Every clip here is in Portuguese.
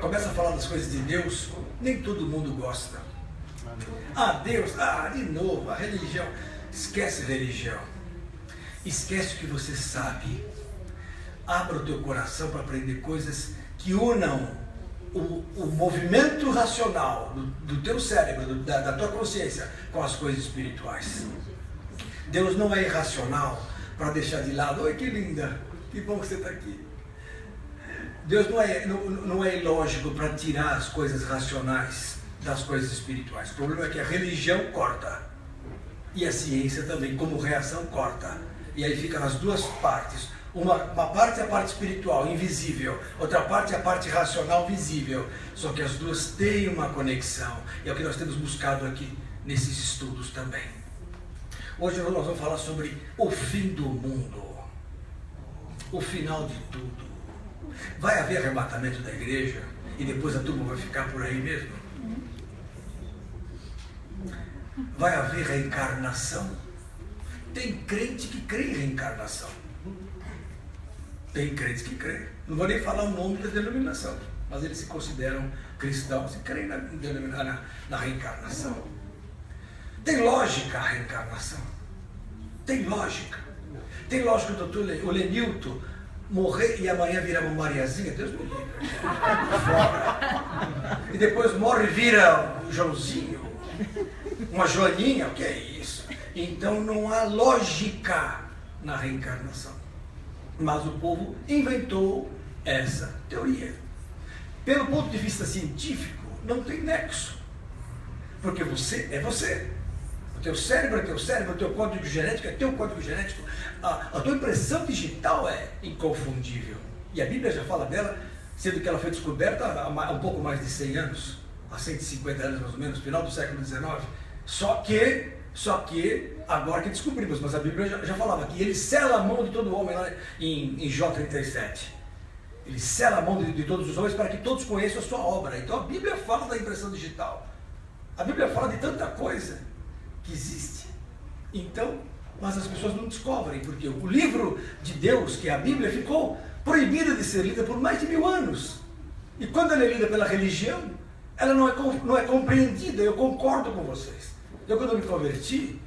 começa a falar das coisas de Deus, nem todo mundo gosta. Deus, de novo, a religião. Esquece religião. Esquece o que você sabe. Abra o teu coração para aprender coisas que unam o movimento racional do teu cérebro, da tua consciência, com as coisas espirituais. Deus não é irracional para deixar de lado. Oi, que linda, que bom que você está aqui. Deus não é ilógico para tirar as coisas racionais das coisas espirituais. O problema é que a religião corta. E a ciência também, como reação, corta. E aí ficam as duas partes. Uma parte é a parte espiritual, invisível. Outra parte é a parte racional, visível. Só que as duas têm uma conexão. E é o que nós temos buscado aqui nesses estudos também. Hoje nós vamos falar sobre o fim do mundo. O final de tudo. Vai haver arrebatamento da igreja? E depois a turma vai ficar por aí mesmo? Vai haver reencarnação? Tem crente que crê em reencarnação. Tem crentes que creem. Não vou nem falar o nome da denominação, mas eles se consideram cristãos e creem na reencarnação. Tem lógica a reencarnação. Tem lógica. Tem lógica o doutor Lenilton morrer e amanhã virar uma Mariazinha? Deus me livre. Fora. E depois morre e vira um Joãozinho, uma Joaninha. O que é isso? Então não há lógica na reencarnação. Mas o povo inventou essa teoria. Pelo ponto de vista científico, não tem nexo. Porque você é você. O teu cérebro é teu cérebro, o teu código genético é teu código genético. A tua impressão digital é inconfundível. E a Bíblia já fala dela, sendo que ela foi descoberta há um pouco mais de 100 anos, há 150 anos mais ou menos, final do século XIX. Só que agora que descobrimos, mas a Bíblia já falava que ele sela a mão de todo homem lá em Jó 37. Ele sela a mão de todos os homens para que todos conheçam a sua obra. Então a Bíblia fala da impressão digital. A Bíblia fala de tanta coisa que existe. Então, mas as pessoas não descobrem, porque o livro de Deus, que é a Bíblia, ficou proibido de ser lida por mais de 1000 anos. E quando ela é lida pela religião, ela não é compreendida. Eu concordo com vocês. Eu, quando eu me converti,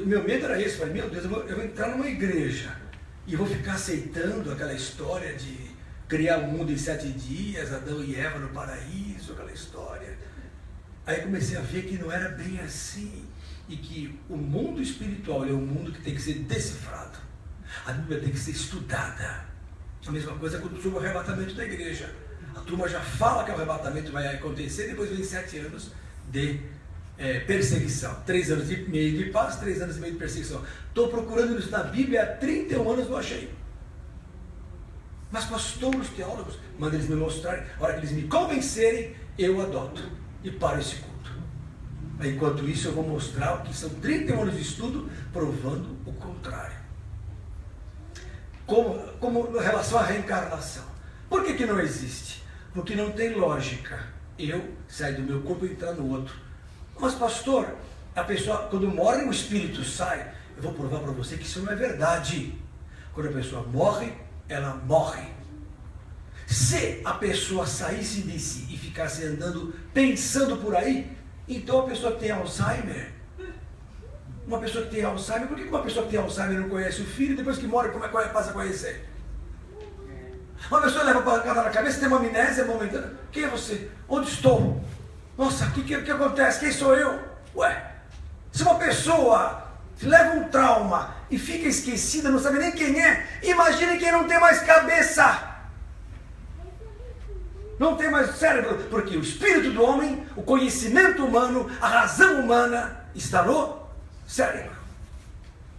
meu medo era esse. Falei, meu Deus, eu vou entrar numa igreja e vou ficar aceitando aquela história de criar o mundo em 7 dias, Adão e Eva no paraíso, aquela história. Aí comecei a ver que não era bem assim. E que o mundo espiritual é um mundo que tem que ser decifrado. A Bíblia tem que ser estudada. A mesma coisa sobre o arrebatamento da igreja. A turma já fala que o arrebatamento vai acontecer, depois vem 7 anos de perseguição. 3 anos e meio de paz, 3 anos e meio de perseguição. Estou procurando isso na Bíblia há 31 anos, não achei. Mas pastores, teólogos, mandam eles me mostrarem. A hora que eles me convencerem, eu adoto e paro esse culto. Enquanto isso, eu vou mostrar que são 31 anos de estudo provando o contrário. Como em relação à reencarnação. Por que não existe? Porque não tem lógica. Eu sair do meu corpo e entrar no outro. Mas pastor, a pessoa, quando morre, o espírito sai. Eu vou provar para você que isso não é verdade. Quando a pessoa morre, ela morre. Se a pessoa saísse de si e ficasse andando, pensando por aí, então a pessoa que tem Alzheimer. Uma pessoa que tem Alzheimer, por que uma pessoa que tem Alzheimer não conhece o filho e depois que morre, como é que passa a conhecer? Uma pessoa leva uma pancada na cabeça, tem uma amnésia momentânea. Quem é você? Onde estou? Nossa, o que acontece? Quem sou eu? Ué, se uma pessoa leva um trauma e fica esquecida, não sabe nem quem é, imagine quem não tem mais cabeça. Não tem mais cérebro, porque o espírito do homem, o conhecimento humano, a razão humana está no cérebro.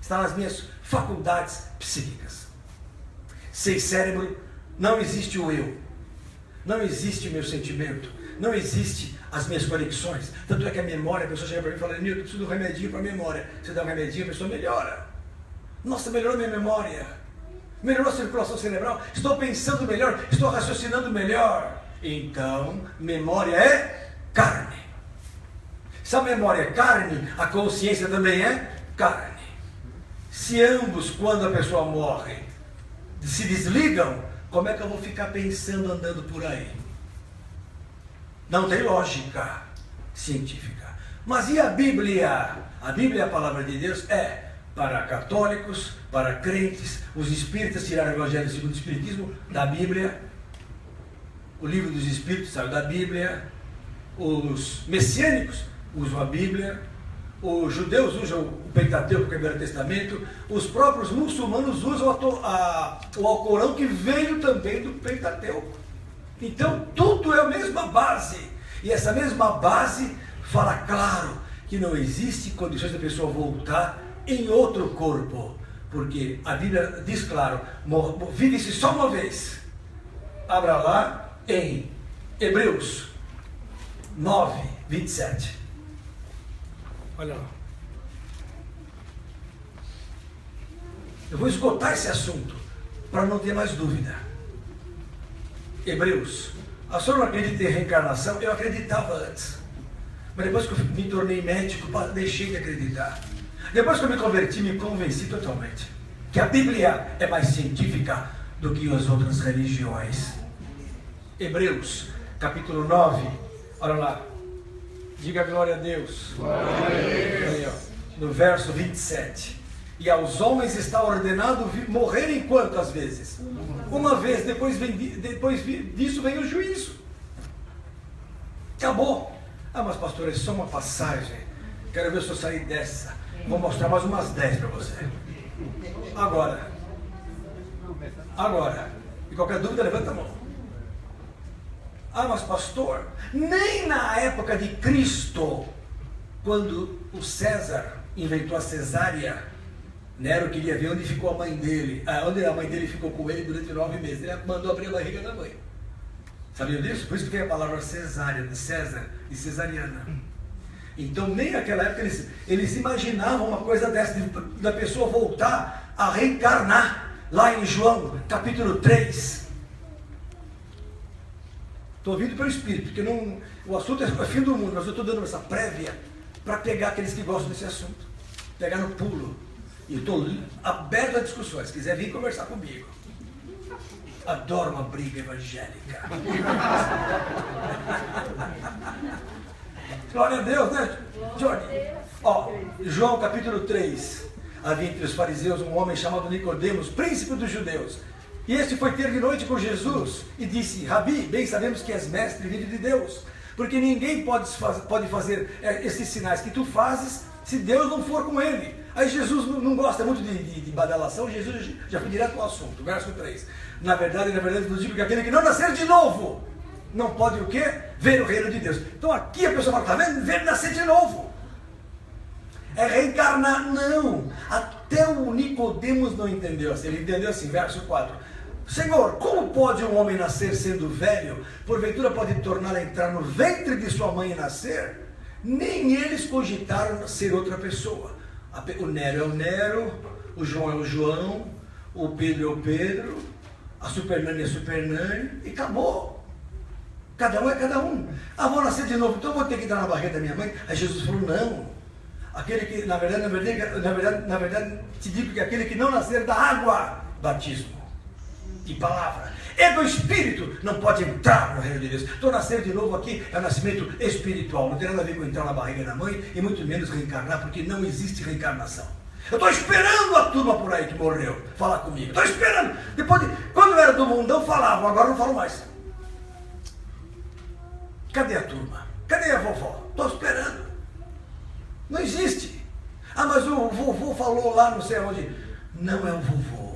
Está nas minhas faculdades psíquicas. Sem cérebro, não existe o eu. Não existe o meu sentimento. Não existe as minhas conexões. Tanto é que a memória, a pessoa chega para mim e fala, Nilton, eu preciso de um remedinho para a memória. Você dá um remedinho, a pessoa melhora. Nossa, melhorou minha memória. Melhorou a circulação cerebral. Estou pensando melhor, estou raciocinando melhor. Então, memória é carne. Se a memória é carne, a consciência também é carne. Se ambos, quando a pessoa morre, se desligam, como é que eu vou ficar pensando andando por aí? Não tem lógica científica. Mas e a Bíblia? A Bíblia, a palavra de Deus, é para católicos, para crentes. Os espíritas tiraram o Evangelho segundo o Espiritismo da Bíblia. O livro dos Espíritos saiu da Bíblia. Os messiânicos usam a Bíblia. Os judeus usam o Pentateuco, o Primeiro Testamento. Os próprios muçulmanos usam o Alcorão, que veio também do Pentateuco. Então, tudo é a mesma base. E essa mesma base fala claro que não existe condições da pessoa voltar em outro corpo. Porque a Bíblia diz claro, vive-se só uma vez. Abra lá em Hebreus 9, 27. Olha lá. Eu vou esgotar esse assunto para não ter mais dúvida. Hebreus. A senhora não acredita em reencarnação? Eu acreditava antes. Mas depois que eu me tornei médico, deixei de acreditar. Depois que eu me converti, me convenci totalmente que a Bíblia é mais científica do que as outras religiões. Hebreus, capítulo 9. Olha lá. Diga glória a Deus. Glória a Deus. Aí, ó, no verso 27. E aos homens está ordenado morrerem quantas vezes? Uma vez, depois disso vem o juízo. Acabou. Ah, mas pastor, é só uma passagem. Quero ver se eu sair dessa. Vou mostrar mais umas 10 para você. Agora. E qualquer dúvida, levanta a mão. Ah, mas pastor, nem na época de Cristo, quando o César inventou a cesárea, Nero queria ver onde ficou a mãe dele, onde a mãe dele ficou com ele durante 9 meses. Ele mandou abrir a barriga da mãe. Sabiam disso? Por isso que tem a palavra cesárea, de César, e cesariana. Então, nem naquela época eles imaginavam uma coisa dessa, da pessoa voltar a reencarnar, lá em João, capítulo 3. Estou ouvindo pelo Espírito, porque o assunto é o fim do mundo, mas eu estou dando essa prévia para pegar aqueles que gostam desse assunto, pegar no pulo. E estou aberto a discussões, se quiser vir conversar comigo. Adoro uma briga evangélica. Glória a Deus, né, Jorge? Ó, João capítulo 3. Havia entre os fariseus um homem chamado Nicodemos, príncipe dos judeus. E este foi ter de noite com Jesus e disse: Rabi, bem sabemos que és mestre vindo de Deus, porque ninguém pode fazer esses sinais que tu fazes se Deus não for com ele. Aí Jesus não gosta muito de badalação. Jesus já foi direto ao assunto, verso 3. Na verdade, vos digo que aquele que não nascer de novo não pode o quê? Ver o reino de Deus. Então aqui a pessoa fala: está vendo? Ver nascer de novo. É reencarnar? Não. Até o Nicodemos não entendeu assim. Ele entendeu assim, verso 4. Senhor, como pode um homem nascer sendo velho? Porventura pode tornar a entrar no ventre de sua mãe e nascer? Nem eles cogitaram ser outra pessoa. O Nero é o Nero, o João é o João, o Pedro é o Pedro, a Supernane é a Supernane, e acabou. Cada um é cada um. Ah, vou nascer de novo, então vou ter que entrar na barriga da minha mãe. Aí Jesus falou: não. Aquele que, na verdade, te digo que aquele que não nascer da água, batismo e palavra, é do Espírito, não pode entrar no reino de Deus. Então nascer de novo aqui é um nascimento espiritual, não tem nada a ver com entrar na barriga da mãe e muito menos reencarnar, porque não existe reencarnação. Eu estou esperando a turma por aí que morreu falar comigo, estou esperando. Quando eu era do mundão falavam, agora não falo mais. Cadê a turma? Cadê a vovó? Estou esperando. Não existe. Ah, mas o vovô falou lá não sei onde. Não é o vovô.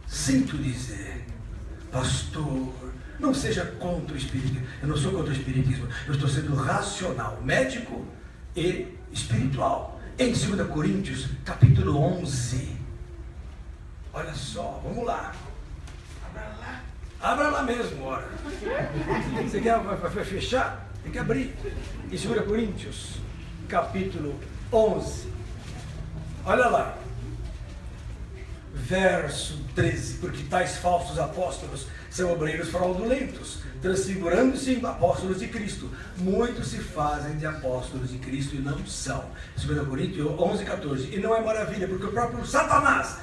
Sinto dizer, pastor, não seja contra o espiritismo. Eu não sou contra o espiritismo. Eu estou sendo racional, médico e espiritual. Em 2 Coríntios, capítulo 11. Olha só, vamos lá. Abra lá mesmo, ora. Você quer fechar? Tem que abrir. Em 2 Coríntios, capítulo 11. Olha lá. Verso 13. Porque tais falsos apóstolos são obreiros fraudulentos, transfigurando-se em apóstolos de Cristo. Muitos se fazem de apóstolos de Cristo e não são. 2 Coríntios 11, 14. E não é maravilha, porque o próprio Satanás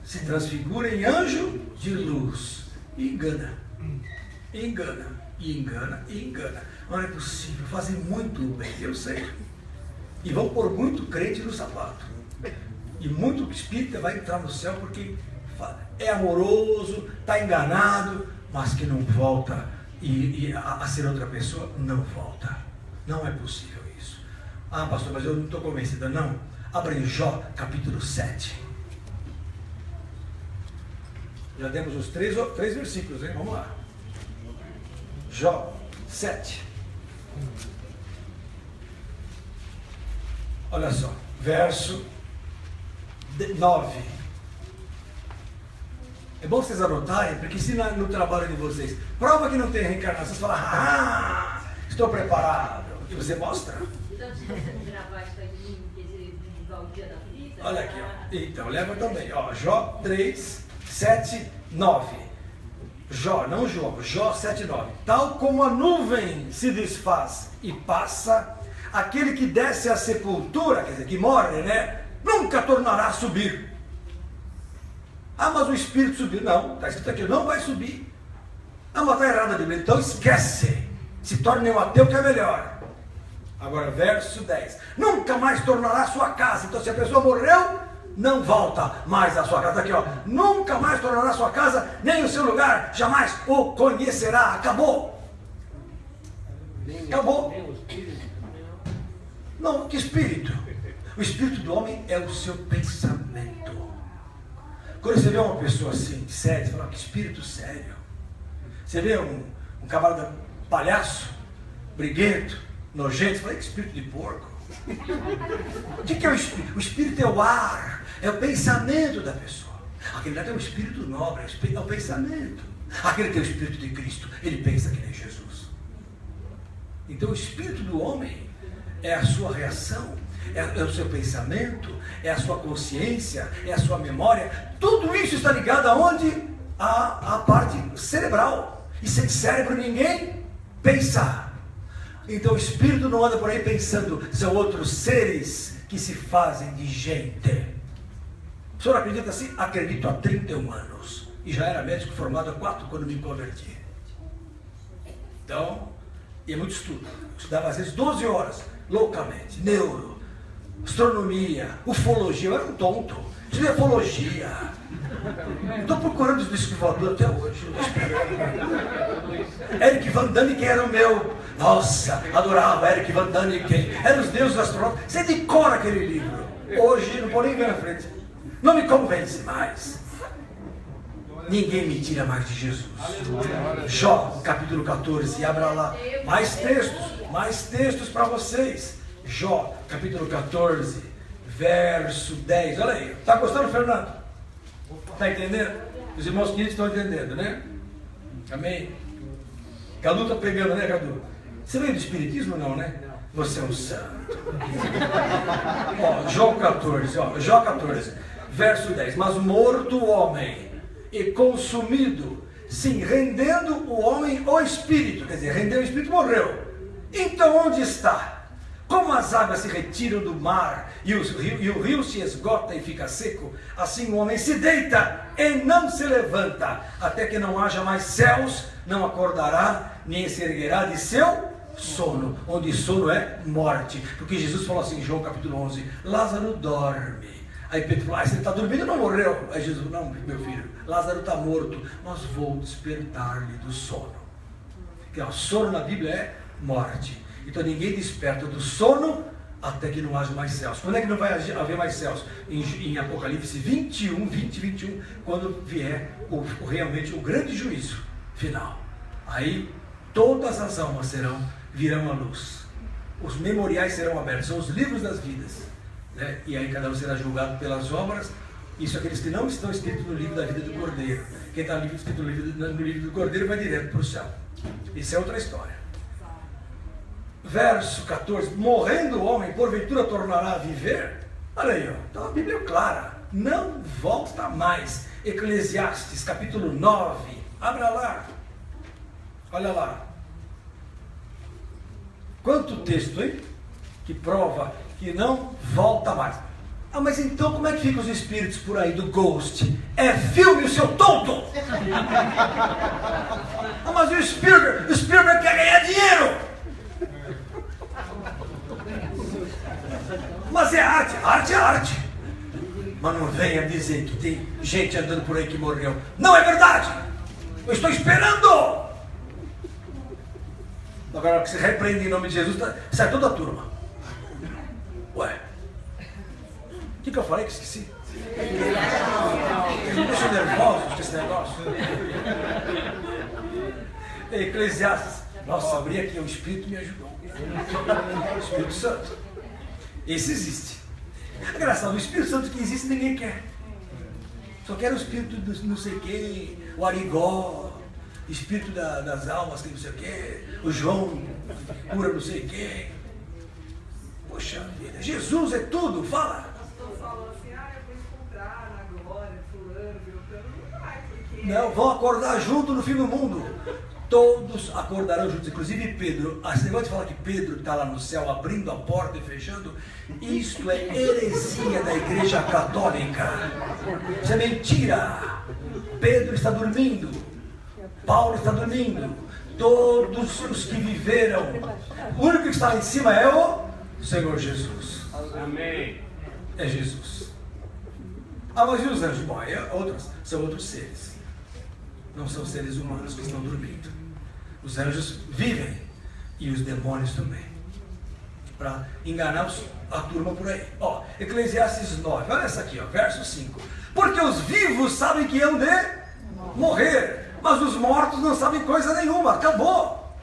se transfigura em anjo de luz. E engana. E engana, e engana. Não é possível, fazem muito bem, eu sei. E vão pôr muito crente no sapato. E muito espírita vai entrar no céu porque é amoroso, está enganado, mas que não volta a ser outra pessoa, não volta. Não é possível isso. Ah, pastor, mas eu não estou convencida, não. Abre em Jó, capítulo 7. Já demos os três versículos, hein? Vamos lá. Jó 7. Olha só, verso 9. É bom vocês anotarem, porque se no trabalho de vocês prova que não tem reencarnação, vocês falam, estou preparado. E você mostra. Então, se você não gravar isso aí, quer dizer, divulgar o dia da vida. Olha aqui, ó. Então, leva também. Ó, Jó 3, 7, 9. Jó, não Jó, Jó 7, 9. Tal como a nuvem se desfaz e passa, aquele que desce à sepultura, quer dizer, que morre, né? Nunca tornará a subir. Ah, mas o espírito subiu. Não, está escrito aqui, não vai subir. Ah, mas está errado a Bíblia. Então esquece. Se torne um ateu que é melhor. Agora, verso 10. Nunca mais tornará a sua casa. Então, se a pessoa morreu, não volta mais à sua casa. Aqui, ó. Nunca mais tornará a sua casa, nem o seu lugar, jamais o conhecerá. Acabou. Acabou. Não, que espírito? O espírito do homem é o seu pensamento. Quando você vê uma pessoa assim, séria, você fala, que espírito sério. Você vê um camarada palhaço, briguento, nojento, você fala, que espírito de porco. O que é o espírito? O espírito é o ar, é o pensamento da pessoa. Aquele lá tem um espírito nobre, é o pensamento. Aquele que tem o espírito de Cristo, ele pensa que nem Jesus. Então o espírito do homem é a sua reação, é o seu pensamento, é a sua consciência, é a sua memória. Tudo isso está ligado aonde? A parte cerebral. E sem cérebro ninguém pensa. Então o espírito não anda por aí pensando, são outros seres que se fazem de gente. O senhor acredita assim? Acredito há 31 anos. E já era médico formado há 4 quando me converti. Então, e é muito estudo. Eu estudava às vezes 12 horas, loucamente. Neuro, astronomia, ufologia. Eu era um tonto. Estudei ufologia. Estou procurando os discos voadores até hoje. Eric Van Daniken, quem era o meu? Nossa, adorava Eric Van Daniken. Eram os deuses astronautas. Você decora aquele livro. Hoje não pode nem ver na frente. Não me convence mais. Ninguém me tira mais de Jesus. Jó, capítulo 14. Abra lá. Mais textos para vocês. Jó, capítulo 14, verso 10. Olha aí. Está gostando, Fernando? Está entendendo? Os irmãos queridos estão entendendo, né? Amém? Cadu está pegando, né, Cadu? Você veio do Espiritismo, não, né? Você é um santo. Ó, Jó 14, verso 10. Mas morto o homem e consumido, sim, rendendo o homem o espírito. Quer dizer, rendeu o espírito, morreu. Então onde está? Como as águas se retiram do mar e o rio se esgota e fica seco, assim o homem se deita e não se levanta, até que não haja mais céus, não acordará, nem se erguerá de seu sono, onde sono é morte. Porque Jesus falou assim em João capítulo 11, Lázaro dorme. Aí Pedro falou, se ele está dormindo, não morreu. Aí Jesus falou, não, meu filho, Lázaro está morto, mas vou despertar-lhe do sono. Porque o sono na Bíblia é morte. Então ninguém desperta do sono até que não haja mais céus. Quando é que não vai haver mais céus? Em Apocalipse 21, quando vier realmente o grande juízo final. Aí todas as almas virão à luz. Os memoriais serão abertos, são os livros das vidas. Né? E aí cada um será julgado pelas obras. Isso aqueles que não estão escritos no livro da vida do Cordeiro. Quem está escrito no livro do Cordeiro vai direto para o céu. Isso é outra história. Verso 14, morrendo o homem, porventura tornará a viver? Olha aí, ó. Então a Bíblia é clara, não volta mais. Eclesiastes, capítulo 9, abra lá, olha lá. Quanto texto, hein? Que prova que não volta mais. Ah, mas então como é que ficam os espíritos por aí do Ghost? É filme, o seu tonto! Ah, mas o Spielberg Mas não venha dizer que tem gente andando por aí que morreu. Não é verdade! Eu estou esperando! Agora que você repreende em nome de Jesus, sai toda a turma. Ué, o que eu falei que esqueci? Eles me deixam nervosos com esse negócio. Eclesiastes. Nossa, abri aqui, o Espírito me ajudou. O Espírito Santo. Esse existe. É engraçado, o Espírito Santo que existe ninguém quer. Só quer o Espírito do não sei quem, o Arigó, Espírito das almas, que não sei o quê, o João, cura não sei quem. Poxa vida, Jesus é tudo, fala. O pastor falou assim, eu vou encontrar na glória, fulano, beltrano, não vai, porque... Não, vão acordar junto no fim do mundo. Todos acordarão juntos, inclusive Pedro. Esse negócio de falar que Pedro está lá no céu abrindo a porta e fechando, isto é heresia da Igreja Católica. Isso é mentira. Pedro está dormindo, Paulo está dormindo, todos os que viveram, o único que está lá em cima é o Senhor Jesus. Amém. É Jesus. Ah, mas e os anjos? Bom, são outros seres. Não são seres humanos que estão dormindo. Os anjos vivem e os demônios também, para enganar a turma por aí. Ó, Eclesiastes 9, olha essa aqui, ó, verso 5. Porque os vivos sabem que hão de morrer, mas os mortos não sabem coisa nenhuma. Acabou.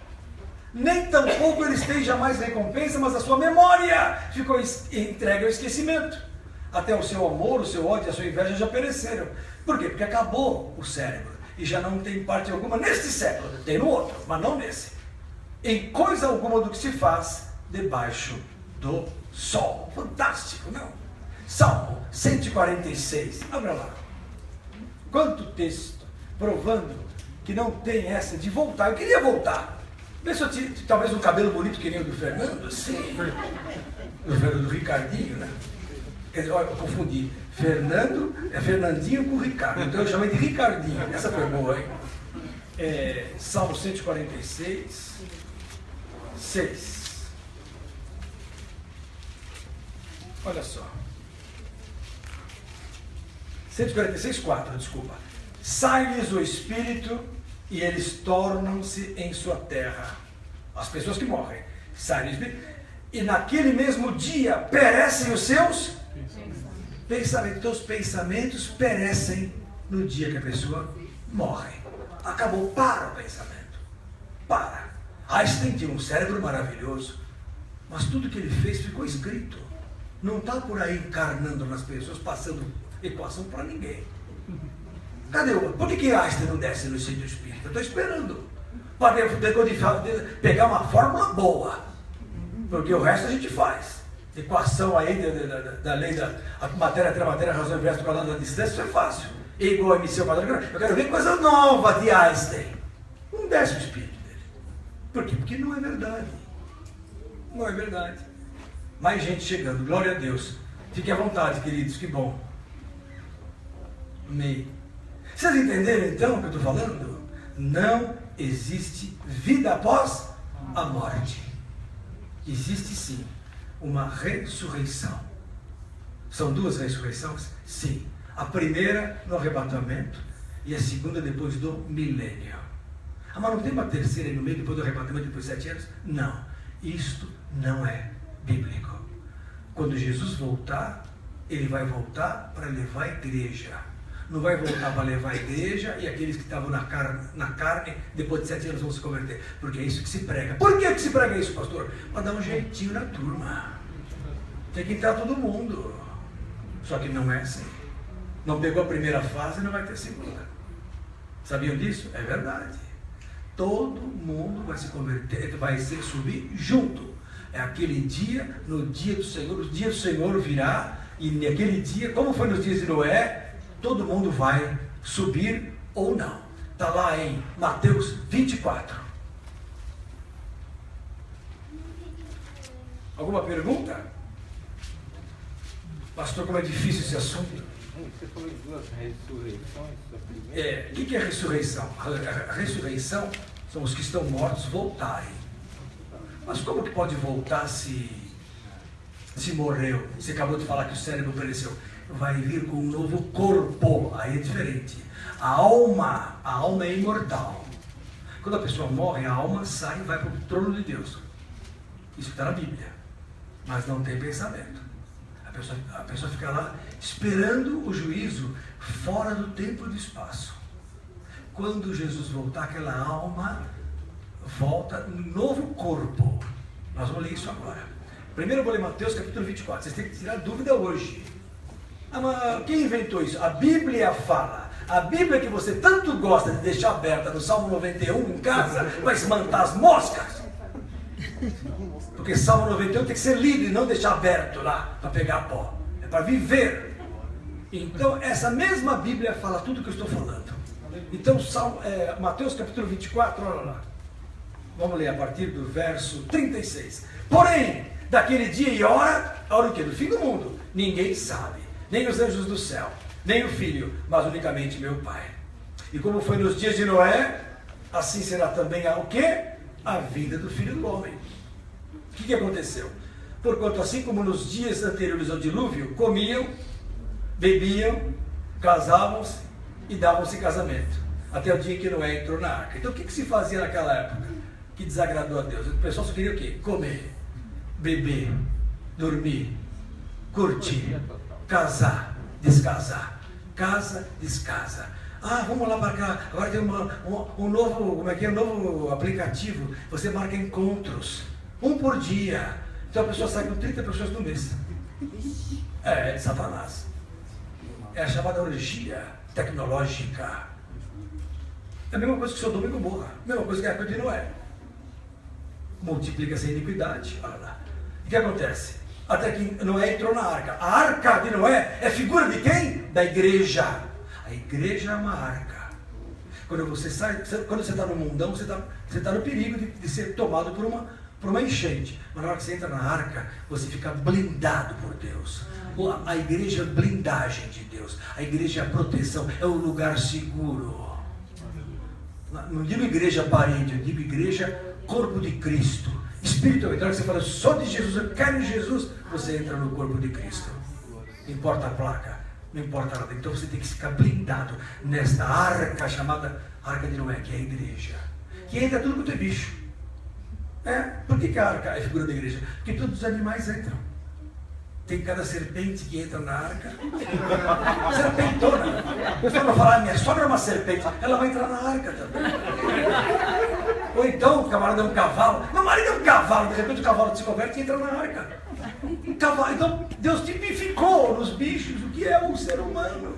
Nem tampouco eles têm jamais recompensa, mas a sua memória ficou entregue ao esquecimento. Até o seu amor, o seu ódio e a sua inveja já pereceram. Por quê? Porque acabou o cérebro. E já não tem parte alguma neste século, tem no outro, mas não nesse. Em coisa alguma do que se faz debaixo do sol. Fantástico, não? Salmo 146, abra lá. Quanto texto provando que não tem essa de voltar. Eu queria voltar. Vê se eu tinha talvez um cabelo bonito que nem o do Fernando, sim. Do Ricardinho, né? Olha, eu confundi. Fernandinho com Ricardo. Então eu chamei de Ricardinho. Essa foi boa, hein? Salmo 146, 6. Olha só. 146, 4, desculpa. Sai-lhes o espírito e eles tornam-se em sua terra. As pessoas que morrem. Sai-lhes o espírito. E naquele mesmo dia perecem os seus pensamentos. Então os pensamentos perecem no dia que a pessoa morre. Acabou, para o pensamento. Para. Einstein tinha um cérebro maravilhoso, mas tudo que ele fez ficou escrito. Não está por aí encarnando nas pessoas, passando equação para ninguém. Cadê o... Por que Einstein não desce no centro espírita? Eu estou esperando. Para pegar uma fórmula boa. Porque o resto a gente faz. Equação aí da lei da matéria, matéria, razão inversa do quadrado da distância, isso é fácil. E igual a MC ao quadrado. Eu quero ver coisa nova de Einstein. Não desce o espírito dele. Por quê? Porque não é verdade. Não é verdade. Mais gente chegando, glória a Deus. Fiquem à vontade, queridos, que bom. Amém. Vocês entenderam então o que eu estou falando? Não existe vida após a morte. Existe sim uma ressurreição. São duas ressurreições? Sim. A primeira no arrebatamento e a segunda depois do milênio. Ah, mas não tem uma terceira aí no meio depois do arrebatamento, depois de 7 anos? Não. Isto não é bíblico. Quando Jesus voltar, ele vai voltar para levar a igreja. Não vai voltar para levar a igreja e aqueles que estavam na carne, depois de 7 anos vão se converter. Porque é isso que se prega. Por que se prega isso, pastor? Para dar um jeitinho na turma. Tem que entrar todo mundo. Só que não é assim. Não pegou a primeira fase, não vai ter a segunda. Sabiam disso? É verdade. Todo mundo vai se converter, vai subir junto. É aquele dia, no dia do Senhor, o dia do Senhor virá, e naquele dia, como foi nos dias de Noé, todo mundo vai subir ou não. Está lá em Mateus 24. Alguma pergunta? Pastor, como é difícil esse assunto. Você falou de duas ressurreições. O que é ressurreição? A ressurreição são os que estão mortos voltarem. Mas como que pode voltar se morreu? Você acabou de falar que o cérebro pereceu. vai vir com um novo corpo. Aí é diferente. A alma é imortal. Quando a pessoa morre, a alma sai e vai para o trono de Deus. Isso está na Bíblia. Mas não tem pensamento. A pessoa fica lá esperando o juízo fora do tempo e do espaço. Quando Jesus voltar, aquela alma volta no novo corpo. Nós vamos ler isso agora. Primeiro eu vou ler Mateus capítulo 24. Vocês têm que tirar dúvida hoje. Mas quem inventou isso? A Bíblia fala. A Bíblia que você tanto gosta de deixar aberta no Salmo 91 em casa, vai espantar as moscas. Porque Salmo 91 tem que ser lido e não deixar aberto lá para pegar pó. É para viver. Então essa mesma Bíblia fala tudo o que eu estou falando. Então Mateus capítulo 24, olha lá. Vamos ler a partir do verso 36. Porém, daquele dia e hora o que? Do fim do mundo, ninguém sabe, nem os anjos do céu, nem o Filho, mas unicamente meu Pai. E como foi nos dias de Noé, assim será também o quê? A vida do Filho do Homem. O que aconteceu? Porquanto assim como nos dias anteriores ao dilúvio, comiam, bebiam, casavam-se e davam-se casamento, até o dia em que Noé entrou na arca. Então o que se fazia naquela época que desagradou a Deus? O pessoal só queria o quê? Comer, beber, dormir, curtir, casar, descasar, casa, descasa. Vamos lá para cá, agora tem um novo, um novo aplicativo, você marca encontros, um por dia, então a pessoa sai com 30 pessoas no mês. É Satanás. É a chamada orgia tecnológica. É a mesma coisa que Sodoma e Gomorra, a mesma coisa que a época de Noé. Multiplica-se a iniquidade, olha lá. E o que acontece? Até que Noé entrou na arca. A arca de Noé é figura de quem? Da igreja. A igreja é uma arca. Quando você está no mundão, você está no perigo de ser tomado por uma enchente. Mas na hora que você entra na arca, você fica blindado por Deus. A igreja é blindagem de Deus. A igreja é a proteção, é o lugar seguro. Não digo igreja parede, eu digo igreja corpo de Cristo. Espiritualmente, na hora que você fala, sou de Jesus, eu quero Jesus, você entra no corpo de Cristo. Não importa a placa, não importa nada. Então você tem que ficar blindado nesta arca chamada Arca de Noé, que é a igreja. Que entra tudo quanto é bicho. Por que a arca é figura da igreja? Porque todos os animais entram. Tem cada serpente que entra na arca. Serpentona. O pessoal vai falar, minha sogra é uma serpente, ela vai entrar na arca também. Ou então o camarada é um cavalo. Meu marido é um cavalo, de repente o cavalo se converte e entra na arca. Então Deus tipificou nos bichos o que é o ser humano.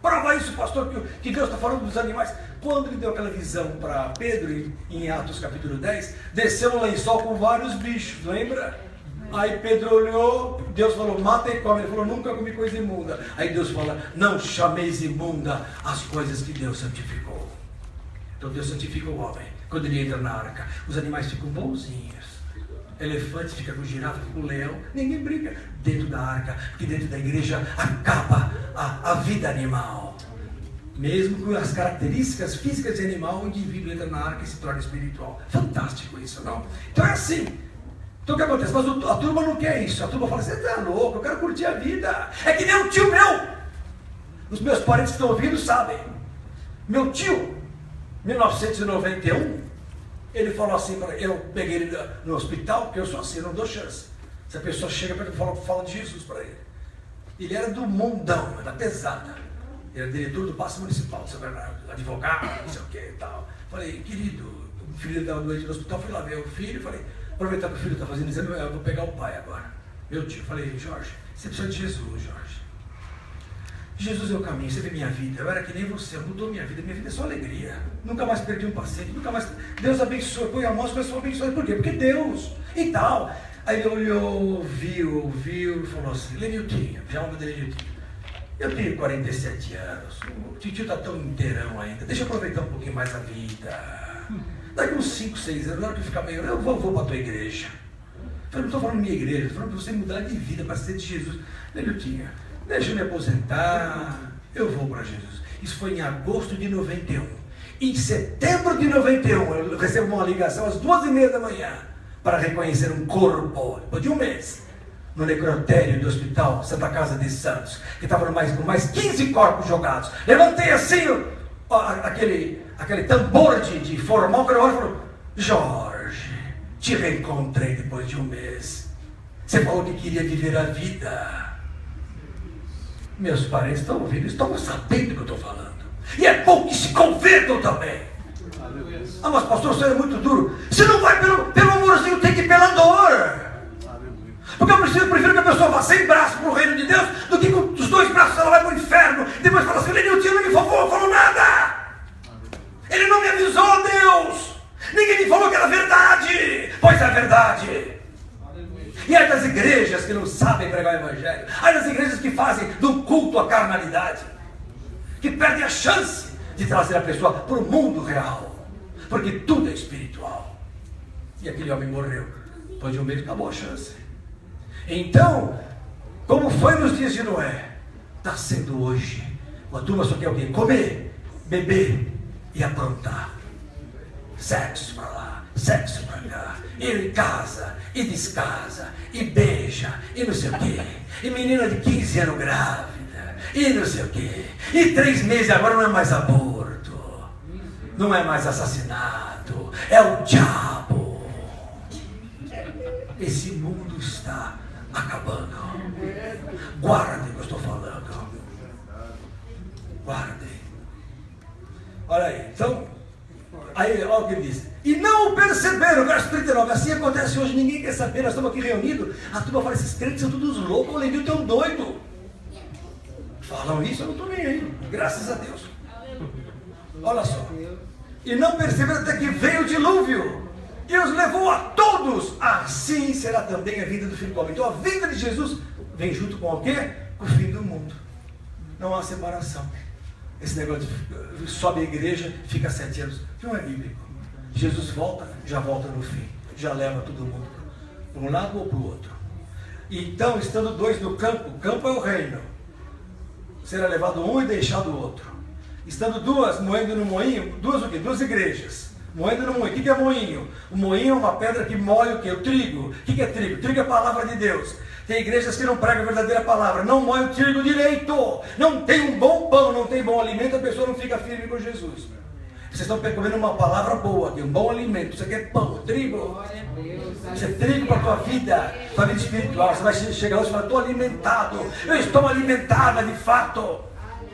Prova isso, pastor, que Deus está falando dos animais. Quando ele deu aquela visão para Pedro, em Atos capítulo 10, desceu um lençol com vários bichos, lembra? Aí Pedro olhou, Deus falou, mata e come. Ele falou, nunca comi coisa imunda. Aí Deus fala, não chameis imunda as coisas que Deus santificou. Então Deus santifica o homem. Quando ele entra na arca, os animais ficam bonzinhos. Elefante fica com girafa, fica com leão. Ninguém briga dentro da arca, porque dentro da igreja acaba a vida animal. Mesmo com as características físicas de animal, o indivíduo entra na arca e se torna espiritual. Fantástico isso, não? Então é assim. Então o que acontece? Mas a turma não quer isso. A turma fala, você está louco, eu quero curtir a vida. É que nem um tio meu. Os meus parentes que estão ouvindo sabem. Meu tio, 1991, ele falou assim, eu peguei ele no hospital, porque eu sou assim, eu não dou chance. Se a pessoa chega para ele, fala de Jesus para ele. Ele era do mundão, da pesada. Ele era diretor do Paço Municipal de São Bernardo, advogado, não sei o que e tal. Falei, querido, o filho estava doente no hospital, fui lá ver o filho, falei, aproveitar que o filho está fazendo exame, eu vou pegar o pai agora. Meu tio, falei, Jorge, você precisa de Jesus, Jorge. Jesus é o caminho, você vê minha vida, eu era que nem você, mudou minha vida é só alegria. Nunca mais perdi um paciente, nunca mais. Deus abençoe, põe a mão, as pessoas abençoam. Por quê? Porque Deus e tal. Aí ele olhou, ouviu e falou assim, Leniltinho, já uma dele, Leniltinho. Eu tenho 47 anos, o tio está tão inteirão ainda, deixa eu aproveitar um pouquinho mais a vida. Daqui uns 5, 6 anos, na hora que eu ficar meio, eu vou para a tua igreja. Eu falei, não estou falando minha igreja, estou falando para você mudar de vida, para ser de Jesus. Leniltinho, deixa eu me aposentar, eu vou para Jesus. Isso foi em agosto de 91. Em setembro de 91, eu recebo uma ligação às 2h30 da manhã para reconhecer um corpo, depois de um mês. no necrotério do hospital Santa Casa de Santos, que estava com mais 15 corpos jogados. Levantei assim aquele tambor de formal, que eu olho e falo: Jorge, te reencontrei depois de um mês. Você falou que queria viver a vida. Meus parentes estão ouvindo, estão sabendo do que eu estou falando. E é bom que se convertam também. Ah, mas pastor, isso é muito duro. Você não vai pelo amorzinho, tem que ir pela dor. Porque eu prefiro que a pessoa vá sem braço para o reino de Deus, do que com os 2 braços ela vai para o inferno. Depois fala assim: o tio não me falou nada. Ele não me avisou, Deus. Ninguém me falou que era verdade. Pois é verdade. E aí das igrejas que não sabem pregar o evangelho. Aí das igrejas que fazem do culto à carnalidade, que perdem a chance de trazer a pessoa para o mundo real. Porque tudo é espiritual. E aquele homem morreu. Depois de um mês acabou a chance. Então, como foi nos dias de Noé, está sendo hoje. A turma só quer o quê? Comer, beber e aprontar. Sexo para lá, sexo para cá. Ir em casa e descasa, e beija, e não sei o quê. E menina de 15 anos grávida, e não sei o quê. E 3 meses agora não é mais aborto, não é mais assassinato, é o diabo. Esse mundo está acabando. Guardem o que eu estou falando. Guardem. Olha aí, então, aí olha o que ele diz. E não o perceberam, verso 39. Assim acontece hoje, ninguém quer saber. Nós estamos aqui reunidos. A turma fala: esses crentes são todos loucos, o Levi tão doido. Falam isso, eu não estou nem aí. Graças a Deus. Olha só. E não perceberam até que veio o dilúvio e os levou a todos. Assim será também a vida do Filho do Homem. Então a vinda de Jesus vem junto com o quê? Com o fim do mundo. Não há separação. Esse negócio de sobe a igreja, fica 7 anos. Não é bíblico. Jesus volta, já volta no fim. Já leva todo mundo para um lado ou para o outro. Então, estando 2 no campo, o campo é o reino. Será levado um e deixado o outro. Estando 2 moendo no moinho, 2 o quê? 2 igrejas. Moendo no moinho. O que é moinho? O moinho é uma pedra que moe o quê? O trigo. O que é trigo? Trigo é a palavra de Deus. Tem igrejas que não pregam a verdadeira palavra, não moe o trigo direito, não tem um bom pão, não tem bom alimento, a pessoa não fica firme com Jesus. Vocês estão comendo uma palavra boa aqui, um bom alimento. Você quer pão, trigo? Você é trigo para a tua vida espiritual. Você vai chegar hoje e falar: estou alimentado, eu estou alimentada de fato.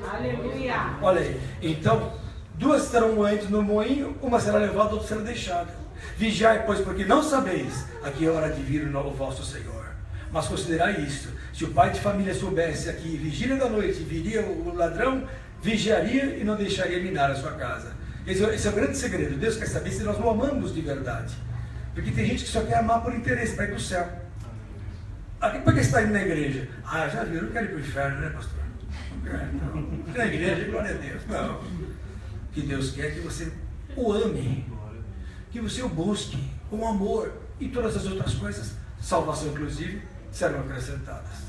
Aleluia. Olha aí, então 2 estarão moentes no moinho, uma será levada, outra será deixada. Vigiai, pois, porque não sabeis a que hora de vir o vosso Senhor. Mas considerai isto: se o pai de família soubesse aqui, vigília da noite, viria o ladrão, vigiaria e não deixaria minar a sua casa. Esse é o grande segredo. Deus quer saber se nós o amamos de verdade. Porque tem gente que só quer amar por interesse, para ir para o céu. Aqui, por que você está indo na igreja? Ah, já viram, não quero ir para o inferno, né, pastor? Não quero, não. Na igreja, glória a Deus. Não. O que Deus quer é que você o ame, que você o busque com amor, e todas as outras coisas, salvação inclusive, serão acrescentadas.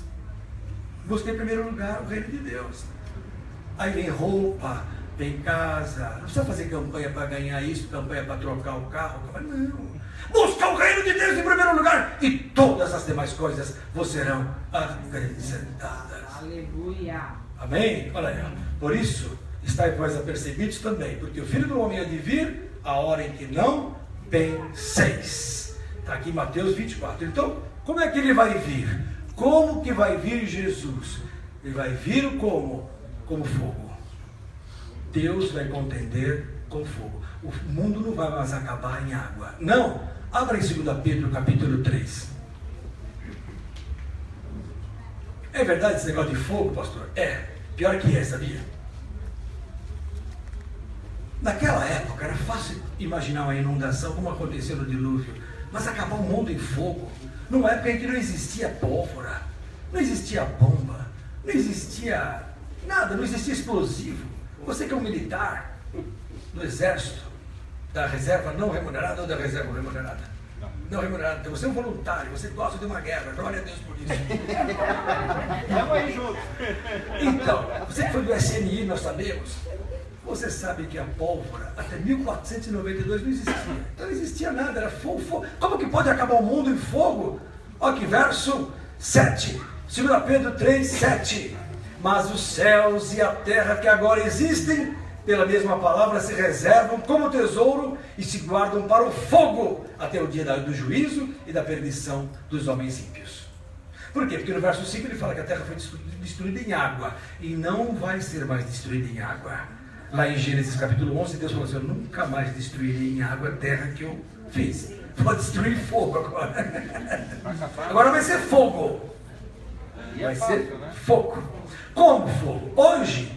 Busque em primeiro lugar o reino de Deus. Aí vem roupa, vem casa. Não precisa fazer campanha para ganhar isso, campanha para trocar o carro. Não. Busca o reino de Deus em primeiro lugar, e todas as demais coisas vos serão acrescentadas. Aleluia. Amém? Olha aí. Por isso, estai vós apercebidos também, porque o Filho do Homem há de vir a hora em que não penseis. Está aqui em Mateus 24. Então, como é que ele vai vir? Como que vai vir Jesus? Ele vai vir como? Como fogo. Deus vai contender com fogo. O mundo não vai mais acabar em água. Não. Abra em 2 Pedro, capítulo 3. É verdade esse negócio de fogo, pastor? É. Pior que é, sabia? Naquela época era fácil imaginar uma inundação como aconteceu no dilúvio. Mas acabar o mundo em fogo. Numa época em que não existia pólvora, não existia bomba, não existia nada, não existia explosivo. Você que é um militar do exército, da reserva não remunerada ou da reserva remunerada? Não remunerada. Então você é um voluntário, você gosta de uma guerra, glória a Deus por isso. Vamos aí junto. Então, você que foi do SNI, nós sabemos. Você sabe que a pólvora, até 1492, não existia. Então não existia nada, era fogo, fogo. Como que pode acabar o mundo em fogo? Olha que verso 7. 2 Pedro 3, 7. Mas os céus e a terra que agora existem, pela mesma palavra, se reservam como tesouro e se guardam para o fogo, até o dia do juízo e da perdição dos homens ímpios. Por quê? Porque no verso 5 ele fala que a terra foi destruída em água, e não vai ser mais destruída em água. Lá em Gênesis capítulo 11, Deus falou assim: eu nunca mais destruirei em água a terra que eu fiz. Pode destruir fogo agora. Agora vai ser fogo. Vai ser fogo. Como fogo? Hoje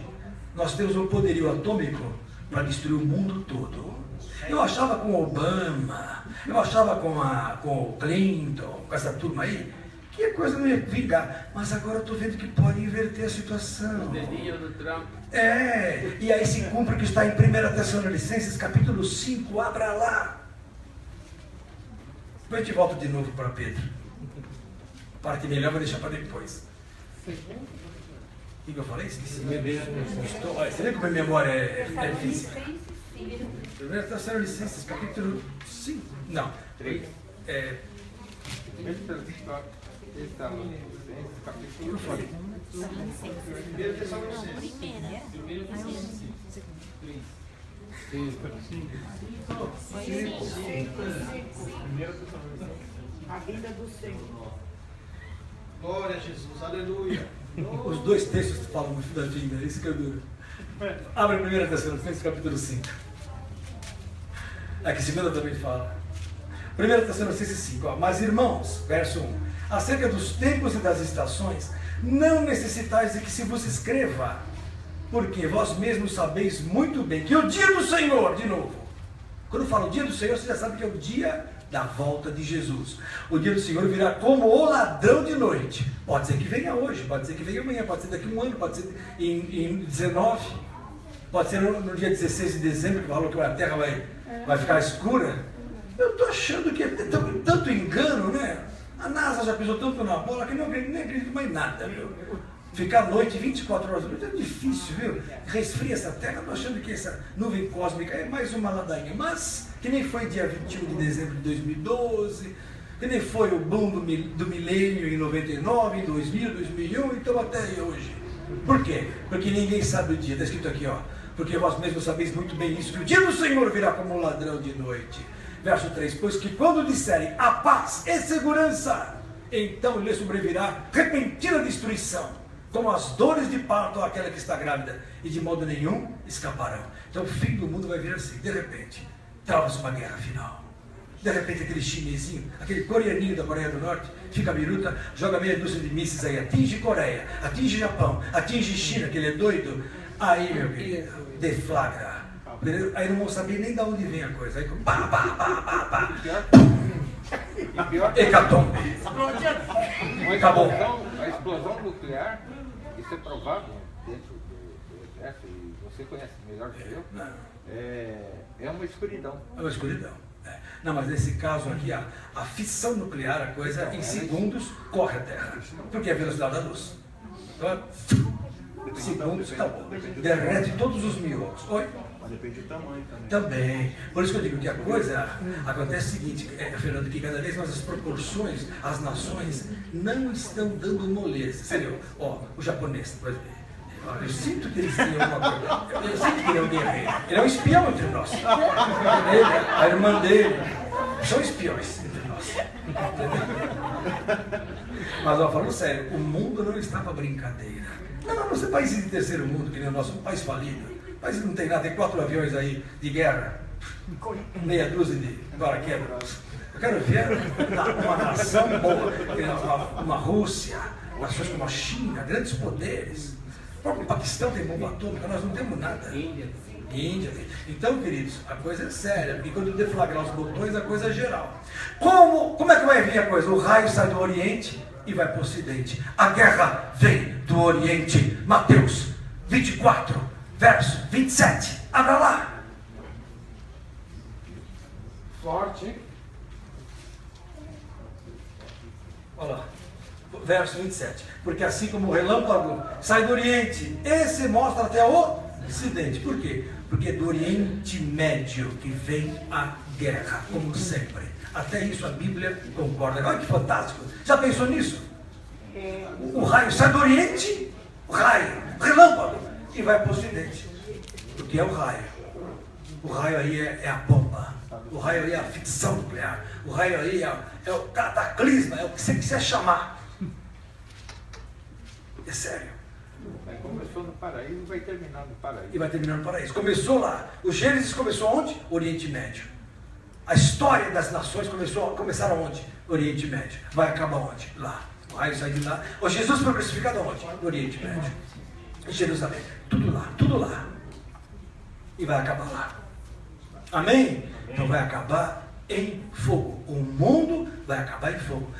nós temos um poderio atômico para destruir o mundo todo. Eu achava com Obama, eu achava com o Clinton, com essa turma aí, que a coisa não ia vingar. Mas agora eu estou vendo que pode inverter a situação. O dedinho do Trump. E aí se cumpre o que está em 1 Tessalonicenses capítulo 5, abra lá. Depois a gente volta de novo para Pedro. Para que melhor, vou deixar para depois. O que eu falei? Esqueci. Você vê como a memória é física? 1 Tessalonicenses capítulo 5. Não. 3. O que eu falei? A vida do Senhor. Glória a Jesus, aleluia. Os dois textos falam muito da vida, isso que é duro. Abre 1 Tessalonicenses capítulo 5. Aqui 2 também fala. 1 Tessalonicenses 5, ó. Mas irmãos, verso 1, acerca dos tempos e das estações, não necessitais de que se vos escreva, porque vós mesmos sabeis muito bem que o dia do Senhor, de novo, quando fala o dia do Senhor, você já sabe que é o dia da volta de Jesus. O dia do Senhor virá como o ladrão de noite. Pode ser que venha hoje, pode ser que venha amanhã, pode ser daqui a um ano, pode ser em 19, pode ser no dia 16 de dezembro, que falou que a terra vai ficar escura. Eu estou achando que é tanto engano, né? A NASA já pisou tanto na bola que nem acredito mais nada, viu? Ficar à noite 24 horas é difícil, viu? Resfria essa terra. Estou achando que essa nuvem cósmica é mais uma ladainha. Mas, que nem foi dia 21 de dezembro de 2012, que nem foi o boom do milênio em 99, em 2000, 2001, então até hoje. Por quê? Porque ninguém sabe o dia. Está escrito aqui, ó. Porque vós mesmos sabeis muito bem isso, que o dia do Senhor virá como um ladrão de noite. Verso 3, pois que quando disserem a paz e segurança, então lhe sobrevirá repentina destruição, como as dores de parto àquela que está grávida, e de modo nenhum escaparão. Então o fim do mundo vai vir assim, de repente, trava-se uma guerra final. De repente aquele chinesinho, aquele coreaninho da Coreia do Norte, fica biruta, joga meia dúzia de mísseis aí, atinge Coreia, atinge Japão, atinge China, que ele é doido, aí meu querido, deflagra. Aí não vão saber nem de onde vem a coisa. Aí pá, pá, pá, pá, pá. Hecatombe. Acabou. A explosão nuclear, isso é provável dentro do exército, e você conhece melhor que eu, é uma escuridão. É uma escuridão. Não, mas nesse caso aqui, a fissão nuclear, a coisa em segundos corre a Terra. Porque é a velocidade da luz. Então, segundos, acabou. Derrete todos os miolos. Oi? Mas depende do tamanho também. Também. Por isso que eu digo que a coisa acontece o seguinte, Fernando, que cada vez mais as proporções, as nações não estão dando moleza. Sério, ó, o japonês, por exemplo. Eu sinto que eles têm alguma coisa. Eu sinto que ele é um guerreiro. Ele é um espião entre nós. Ele, a irmã dele, são espiões entre nós. Mas, ó, falando sério, o mundo não está para brincadeira. Não ser países de terceiro mundo, que nem o nosso, um país falido. Mas não tem nada, tem 4 aviões aí de guerra, meia dúzia de paraquedas. Eu quero ver uma nação boa, uma Rússia, nações como a China, grandes poderes. O próprio Paquistão tem bomba atômica, nós não temos nada. Índia tem. Então, queridos, a coisa é séria, porque quando deflagrar os botões, a coisa é geral. Como é que vai vir a coisa? O raio sai do Oriente e vai para o Ocidente. A guerra vem do Oriente. Mateus 24. Verso 27, abra lá. Forte. Olha lá. Verso 27. Porque assim como o relâmpago sai do Oriente, esse mostra até o Ocidente. Por quê? Porque é do Oriente Médio que vem a guerra, como sempre. Até isso a Bíblia concorda. Olha que fantástico. Já pensou nisso? O raio sai do Oriente, o raio, relâmpago, e vai para o Ocidente. Porque é o raio. O raio aí é a bomba. O raio aí é a ficção nuclear. O raio aí é o cataclisma, é o que você quiser chamar. É sério. Começou no paraíso e vai terminar no paraíso. E vai terminar no paraíso. Começou lá. O Gênesis começou onde? Oriente Médio. A história das nações começaram onde? Oriente Médio. Vai acabar onde? Lá. O raio sai de lá. O Jesus foi crucificado onde? No Oriente Médio. Em Jerusalém. Tudo lá, tudo lá. E vai acabar lá. Amém? Então vai acabar em fogo. O mundo vai acabar em fogo.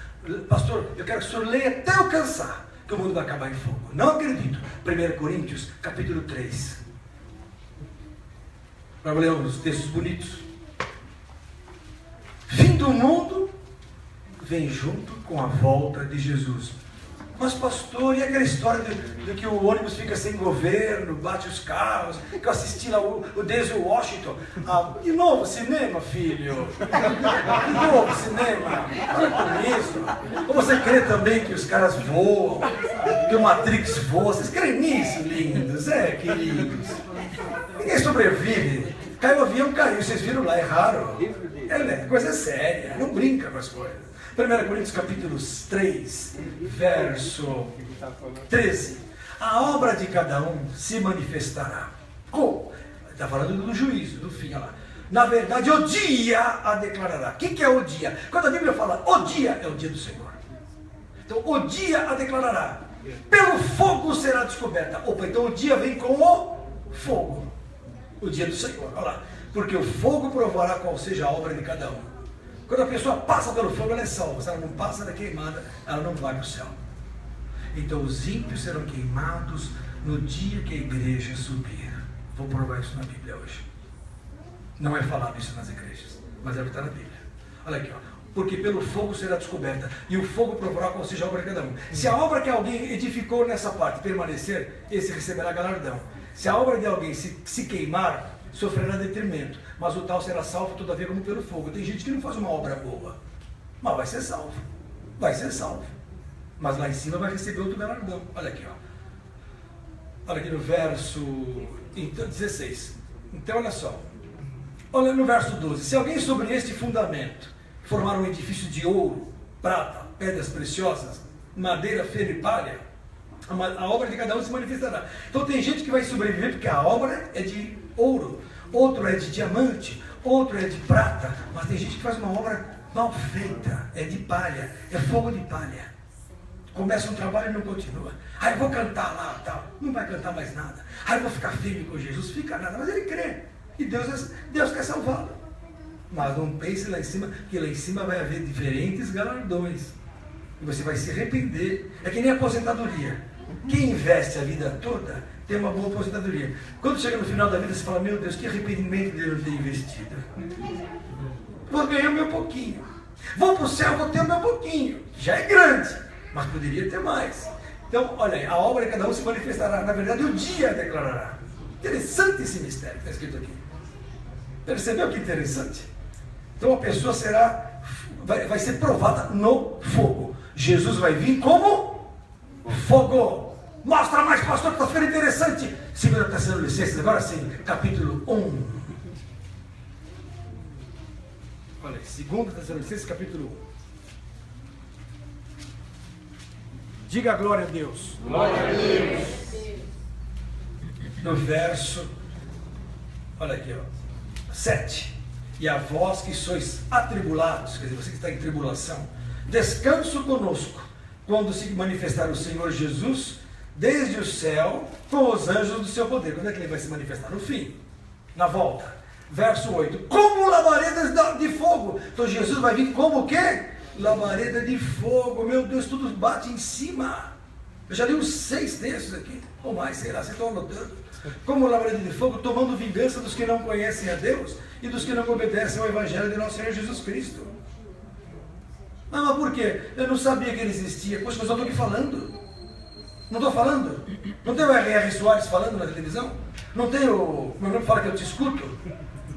Pastor, eu quero que o senhor leia até eu cansar, que o mundo vai acabar em fogo. Não acredito. 1 Coríntios, capítulo 3. Vamos ler uns textos bonitos. Fim do mundo vem junto com a volta de Jesus. Mas pastor, e aquela história de que o ônibus fica sem governo, bate os carros, que eu assisti lá o Denzel Washington. De novo cinema, filho. De novo cinema. Olha com isso. Ou você crê também que os caras voam, que o Matrix voa? Vocês creem nisso, lindos? Queridos. Ninguém sobrevive. Caiu o avião, caiu. Vocês viram lá, erraram. É coisa séria. Não brinca com as coisas. 1 Coríntios capítulo 3, verso 13. A obra de cada um se manifestará. Como? Está falando do juízo, do fim. Olha lá. Na verdade, o dia a declarará. O que é o dia? Quando a Bíblia fala o dia, é o dia do Senhor. Então, o dia a declarará. Pelo fogo será descoberta. Opa, então o dia vem com o fogo. O dia do Senhor. Olha lá. Porque o fogo provará qual seja a obra de cada um. Quando a pessoa passa pelo fogo, ela é salva. Se ela não passa, ela é queimada, ela não vai para o céu. Então os ímpios serão queimados no dia que a igreja subir. Vou provar isso na Bíblia hoje. Não é falado isso nas igrejas, mas é o que está na Bíblia. Olha aqui, ó. Porque pelo fogo será descoberta, e o fogo provará qual seja a obra de cada um. Se a obra que alguém edificou nessa parte permanecer, esse receberá galardão. Se a obra de alguém se queimar, sofrerá detrimento, mas o tal será salvo todavia como pelo fogo. Tem gente que não faz uma obra boa, mas vai ser salvo. Vai ser salvo. Mas lá em cima vai receber outro galardão. Olha aqui, ó. Olha aqui no verso 16. Então olha só. Olha no verso 12. Se alguém sobre este fundamento formar um edifício de ouro, prata, pedras preciosas, madeira, feno e palha, a obra de cada um se manifestará. Então tem gente que vai sobreviver porque a obra é de ouro, outro é de diamante, outro é de prata, mas tem gente que faz uma obra mal feita, é de palha, é fogo de palha. Começa um trabalho e não continua. Eu vou cantar lá, tal. Não vai cantar mais nada. Eu vou ficar firme com Jesus, fica nada, mas ele crê. E Deus quer salvá-lo. Mas não pense lá em cima, que lá em cima vai haver diferentes galardões. E você vai se arrepender. É que nem aposentadoria. Quem investe a vida toda tem uma boa aposentadoria. Quando chega no final da vida, você fala, meu Deus, que arrependimento de eu ter investido. Vou ganhar o meu pouquinho. Vou para o céu, vou ter o meu pouquinho. Já é grande, mas poderia ter mais. Então, olha aí, a obra de cada um se manifestará. Na verdade, o dia declarará. Interessante esse mistério que está escrito aqui. Percebeu que interessante? Então a pessoa vai ser provada no fogo. Jesus vai vir como fogo. Mostra mais, pastor, que está ficando interessante. 2 Tessalonicenses, agora sim, capítulo 1. Olha aí, 2 Tessalonicenses, capítulo 1. Diga glória a Deus. Glória a Deus. No verso, olha aqui, ó, 7. E a vós que sois atribulados, quer dizer, você que está em tribulação, descanso conosco, quando se manifestar o Senhor Jesus, desde o céu, com os anjos do seu poder. Quando é que ele vai se manifestar? No fim, na volta. Verso 8. Como labaredas de fogo. Então Jesus vai vir como o quê? Labareda de fogo. Meu Deus, tudo bate em cima. Eu já li uns 6 desses aqui, ou mais, sei lá, vocês estão anotando. Como labareda de fogo, tomando vingança dos que não conhecem a Deus e dos que não obedecem ao Evangelho de nosso Senhor Jesus Cristo. Mas por quê? Eu não sabia que ele existia. Poxa, mas eu estou aqui falando. Não estou falando? Não tem o R.R. Soares falando na televisão? Não tem o... Meu nome fala que eu te escuto?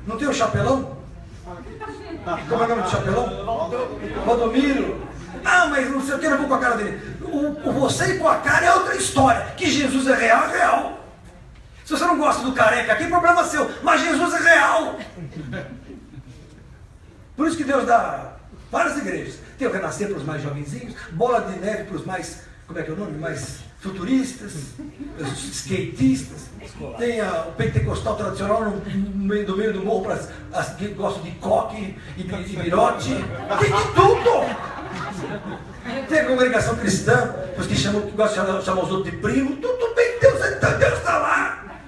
Não tem o Chapelão? Como é o nome do Chapelão? Valdomiro. Ah, mas não sei o que, eu não vou com a cara dele. O você ir com a cara é outra história. Que Jesus é real, é real. Se você não gosta do careca aqui, problema seu. Mas Jesus é real. Por isso que Deus dá várias igrejas. Tem o Renascer para os mais jovenzinhos, Bola de Neve para os mais, como é que é o nome? Mais futuristas, os skatistas. Tem o pentecostal tradicional no meio do morro para as que gostam de coque e virote. Tem de tudo! Tem a congregação cristã, os que gostam de chamar os outros de primo. Tudo bem, Deus está lá.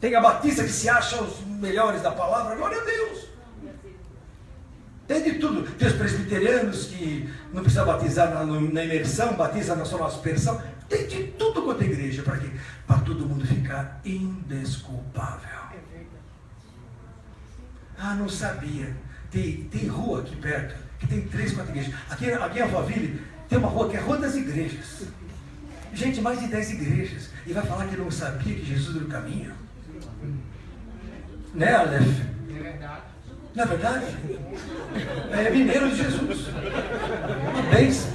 Tem a batista que se acha os melhores da palavra, glória a Deus. Tem de tudo. Tem os presbiterianos que não precisa batizar na imersão, batiza na sua aspersão. Tem de tudo quanto é igreja. Para quê? Para todo mundo ficar indesculpável. Ah, não sabia. Tem rua aqui perto, que tem 3, 4 igrejas. Aqui em Alphaville tem uma rua que é a Rua das Igrejas. Gente, mais de 10 igrejas. E vai falar que não sabia que Jesus era o caminho? Né, Aleph? É verdade. Não é verdade? É mineiro de Jesus. Uma bênção.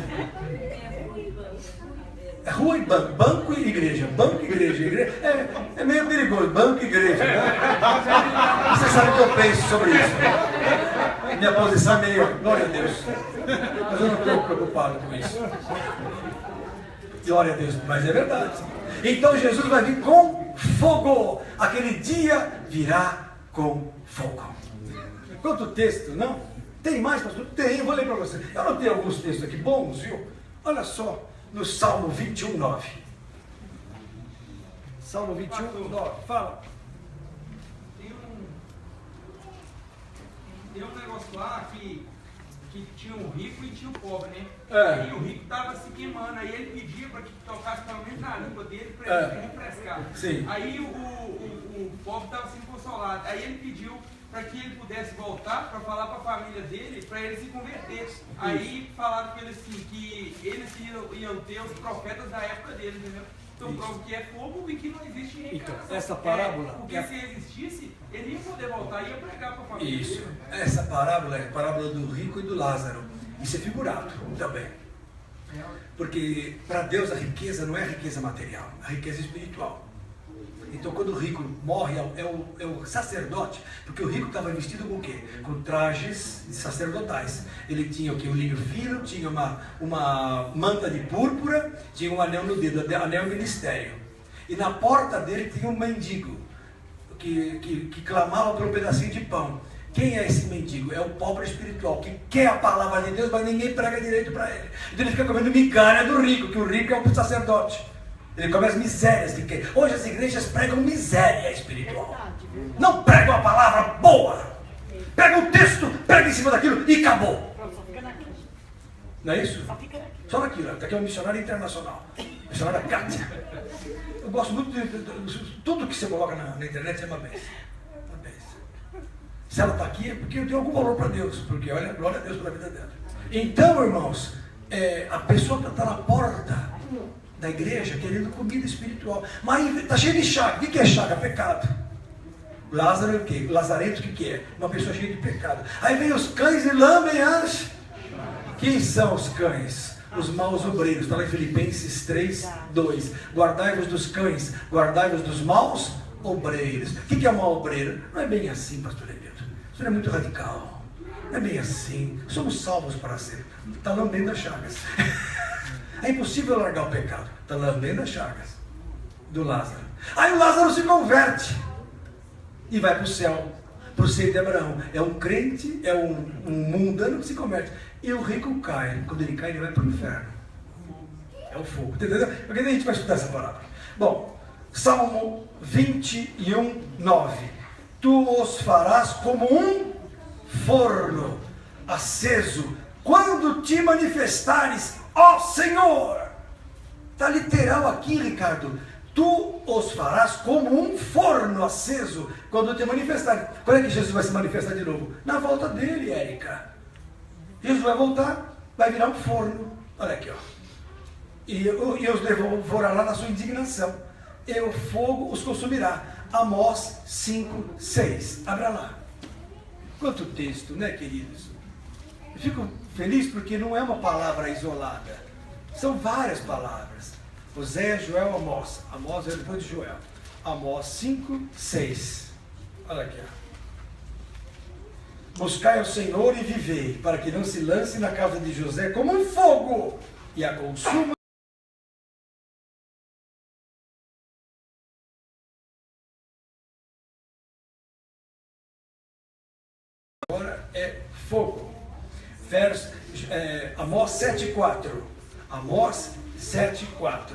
É rua e banco. Banco e igreja. Banco e igreja. Igreja. É meio perigoso. Banco e igreja. Né? Você sabe o que eu penso sobre isso. Minha posição é meio... Glória a Deus. Mas eu não estou preocupado com isso. Glória a Deus. Mas é verdade. Então Jesus vai vir com fogo. Aquele dia virá com fogo. Quanto texto, não? Tem mais, pastor? Tem, eu vou ler para você. Eu anotei alguns textos aqui bons, viu? Olha só, no Salmo 21, 9. Salmo 21, 9. Fala. Tem um negócio lá que tinha o rico e tinha o pobre, né? É. E o rico estava se queimando, aí ele pedia para que tocasse pelo menos na língua dele para ele refrescar. Sim. Aí o pobre estava assim consolado. Aí ele pediu para que ele pudesse voltar para falar para a família dele, para ele se converter. Aí falaram com ele assim, que eles iam ter os profetas da época dele, entendeu? Então prova que é fogo e que não existe reencarnação. Então, essa parábola... porque se existisse, ele ia poder voltar e ia pregar para a família Isso. dele. Essa parábola é a parábola do rico e do Lázaro. Isso é figurado também. Porque para Deus a riqueza não é a riqueza material, a riqueza espiritual. Então quando o rico morre é o sacerdote, porque o rico estava vestido com o quê? Com trajes sacerdotais. Ele tinha o quê? Um linho fino, tinha uma manta de púrpura, tinha um anel no dedo, anel ministério. E na porta dele tinha um mendigo que clamava por um pedacinho de pão. Quem é esse mendigo? É o pobre espiritual, que quer a palavra de Deus, mas ninguém prega direito para ele. Então ele fica comendo migalha do rico, que o rico é o sacerdote. Ele come as misérias de quem? Hoje as igrejas pregam miséria espiritual. Não pregam a palavra boa. Pega um texto, prega em cima daquilo e acabou. Não é isso? Só naquilo. Daqui é uma missionária internacional. Missionária Kátia. Eu gosto muito de tudo que você coloca na internet é uma bênção. Uma bênção. Se ela está aqui é porque eu tenho algum valor para Deus. Porque olha, glória a Deus pela vida dela. Então, irmãos, a pessoa está na porta da igreja querendo comida espiritual, mas está cheio de chaga. O que é chaga? Pecado. Lázaro é o quê? Lazarento o que é? Uma pessoa cheia de pecado. Aí vem os cães e lambem as... Quem são os cães? Os maus obreiros. Está lá em Filipenses 3, 2. Guardai-vos dos cães, guardai-vos dos maus obreiros. O que é um mau obreiro? Não é bem assim, pastor Eberto. Isso não é muito radical. Não é bem assim. Somos salvos para sempre. Está lambendo as chagas. É impossível largar o pecado. Está lambendo as chagas do Lázaro. Aí o Lázaro se converte e vai para o céu, para o seio de Abraão. É um crente, é um mundano que se converte. E o rico cai. Quando ele cai, ele vai para o inferno. É o fogo. Entendeu? Porque a gente vai estudar essa palavra. Bom, Salmo 21, 9. Tu os farás como um forno aceso quando te manifestares, ó Senhor. Está literal aqui, Ricardo. Tu os farás como um forno aceso quando te manifestares. Quando é que Jesus vai se manifestar de novo? Na volta dele, Érica. Jesus vai voltar, vai virar um forno. Olha aqui, ó. E os devorará lá na sua indignação. E o fogo os consumirá. Amós 5, 6. Abra lá. Quanto texto, né, queridos? Eu fico feliz porque não é uma palavra isolada. São várias palavras. Oséias, Joel, Amós. Amós é depois de Joel. Amós 5, 6. Olha aqui. Buscai ao Senhor e vivei, para que não se lance na casa de José como um fogo e a consuma. Agora é fogo. Amós 7,4. Amós 7,4.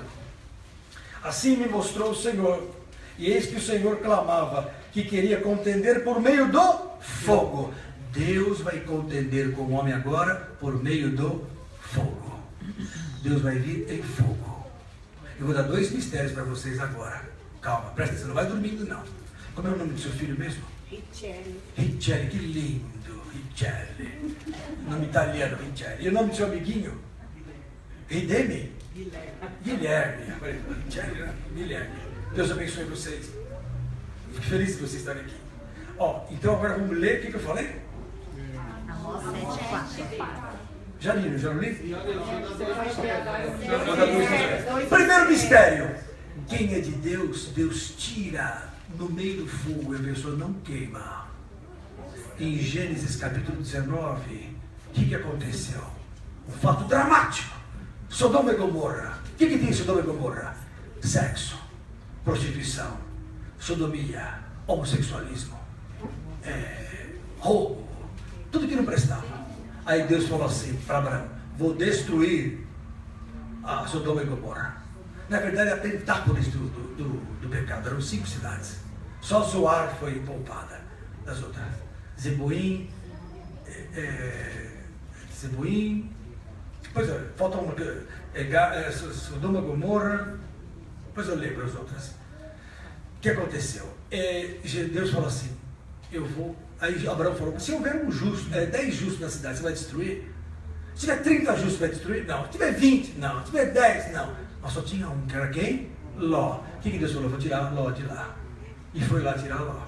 Assim me mostrou o Senhor, e eis que o Senhor clamava, que queria contender por meio do fogo. Deus vai contender com o homem agora por meio do fogo. Deus vai vir em fogo. Eu vou dar 2 mistérios para vocês agora. Calma, presta atenção, não vai dormindo não. Como é o nome do seu filho mesmo? Richelli. Richelli, que lindo, Richelli. Nome italiano, Richelli. E o nome do seu amiguinho? Ridemi? Guilherme. Richelli, né? Guilherme. Deus abençoe vocês. Fico feliz de vocês estarem aqui. Então agora vamos ler o que eu falei? Amós 7,4. Já li, já não li? Primeiro mistério. Quem é de Deus, Deus tira no meio do fogo e a pessoa não queima. Em Gênesis capítulo 19, o que aconteceu? Um fato dramático. Sodoma e Gomorra. O que tem em Sodoma e Gomorra? Sexo, prostituição, sodomia, homossexualismo, roubo, tudo que não prestava. Aí Deus falou assim para Abraão: vou destruir a Sodoma e Gomorra. Na verdade, a tentápolis do pecado, eram 5 cidades. Só Zoar foi poupada das outras. Zeboim, depois falta uma, Sodoma, Gomorra, depois eu lembro as outras. O que aconteceu? Deus falou assim, aí Abraão falou, se houver um justo, 10 justos na cidade, você vai destruir? Se tiver 30 justos, você vai destruir? Não. Se tiver 20, não. Se tiver 10, não. Mas só tinha um, que era quem? Ló. O que Deus falou? Vou tirar Ló de lá. E foi lá tirar Ló.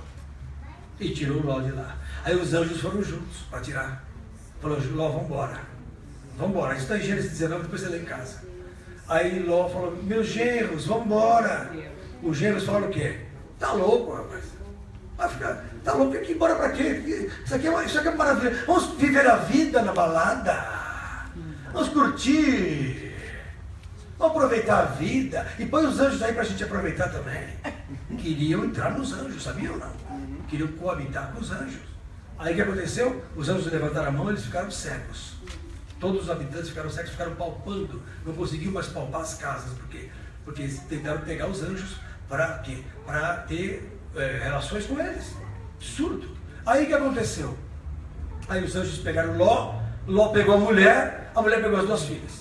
E tirou Ló de lá. Aí os anjos foram juntos para tirar. Falou, Ló, vamos embora. Vamos embora. Isso está em Gênesis 19, depois você lê em casa. Aí Ló falou, meus genros, vamos embora. Os genros falaram o quê? Tá louco, rapaz. Vai ficar, tá louco, tem que ir embora para quê? Isso aqui é maravilha. Vamos viver a vida na balada. Vamos curtir. Vamos aproveitar a vida. E põe os anjos aí para a gente aproveitar também. Queriam entrar nos anjos, sabiam ou não? Queriam coabitar com os anjos. Aí o que aconteceu? Os anjos levantaram a mão e eles ficaram cegos. Todos os habitantes ficaram cegos, ficaram palpando. Não conseguiam mais palpar as casas. Por quê? Porque eles tentaram pegar os anjos para quê? Para ter relações com eles. Absurdo. Aí o que aconteceu? Aí os anjos pegaram Ló. Ló pegou a mulher pegou as 2 filhas.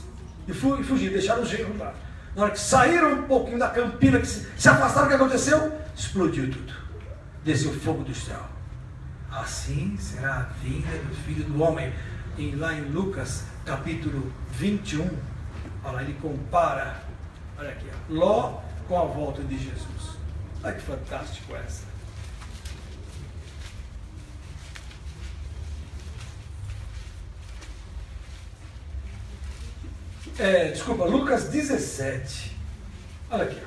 E fugiram, deixaram os genros lá. Na hora que saíram um pouquinho da campina, que se afastaram, o que aconteceu? Explodiu tudo. Desceu fogo do céu. Assim será a vinda do Filho do Homem. E lá em Lucas, capítulo 21, olha lá, ele compara, olha aqui, Ló com a volta de Jesus. Olha que fantástico essa. Desculpa, Lucas 17. Olha aqui.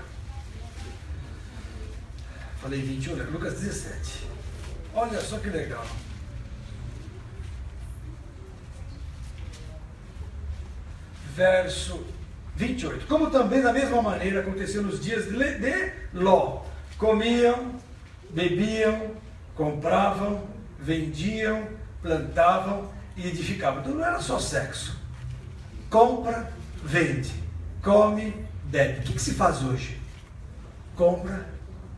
Falei 21, né? Lucas 17. Olha só que legal. Verso 28. Como também da mesma maneira aconteceu nos dias de Ló. Comiam, bebiam, compravam, vendiam, plantavam e edificavam. Então não era só sexo. Compra, vende, come, bebe. O que se faz hoje? Compra,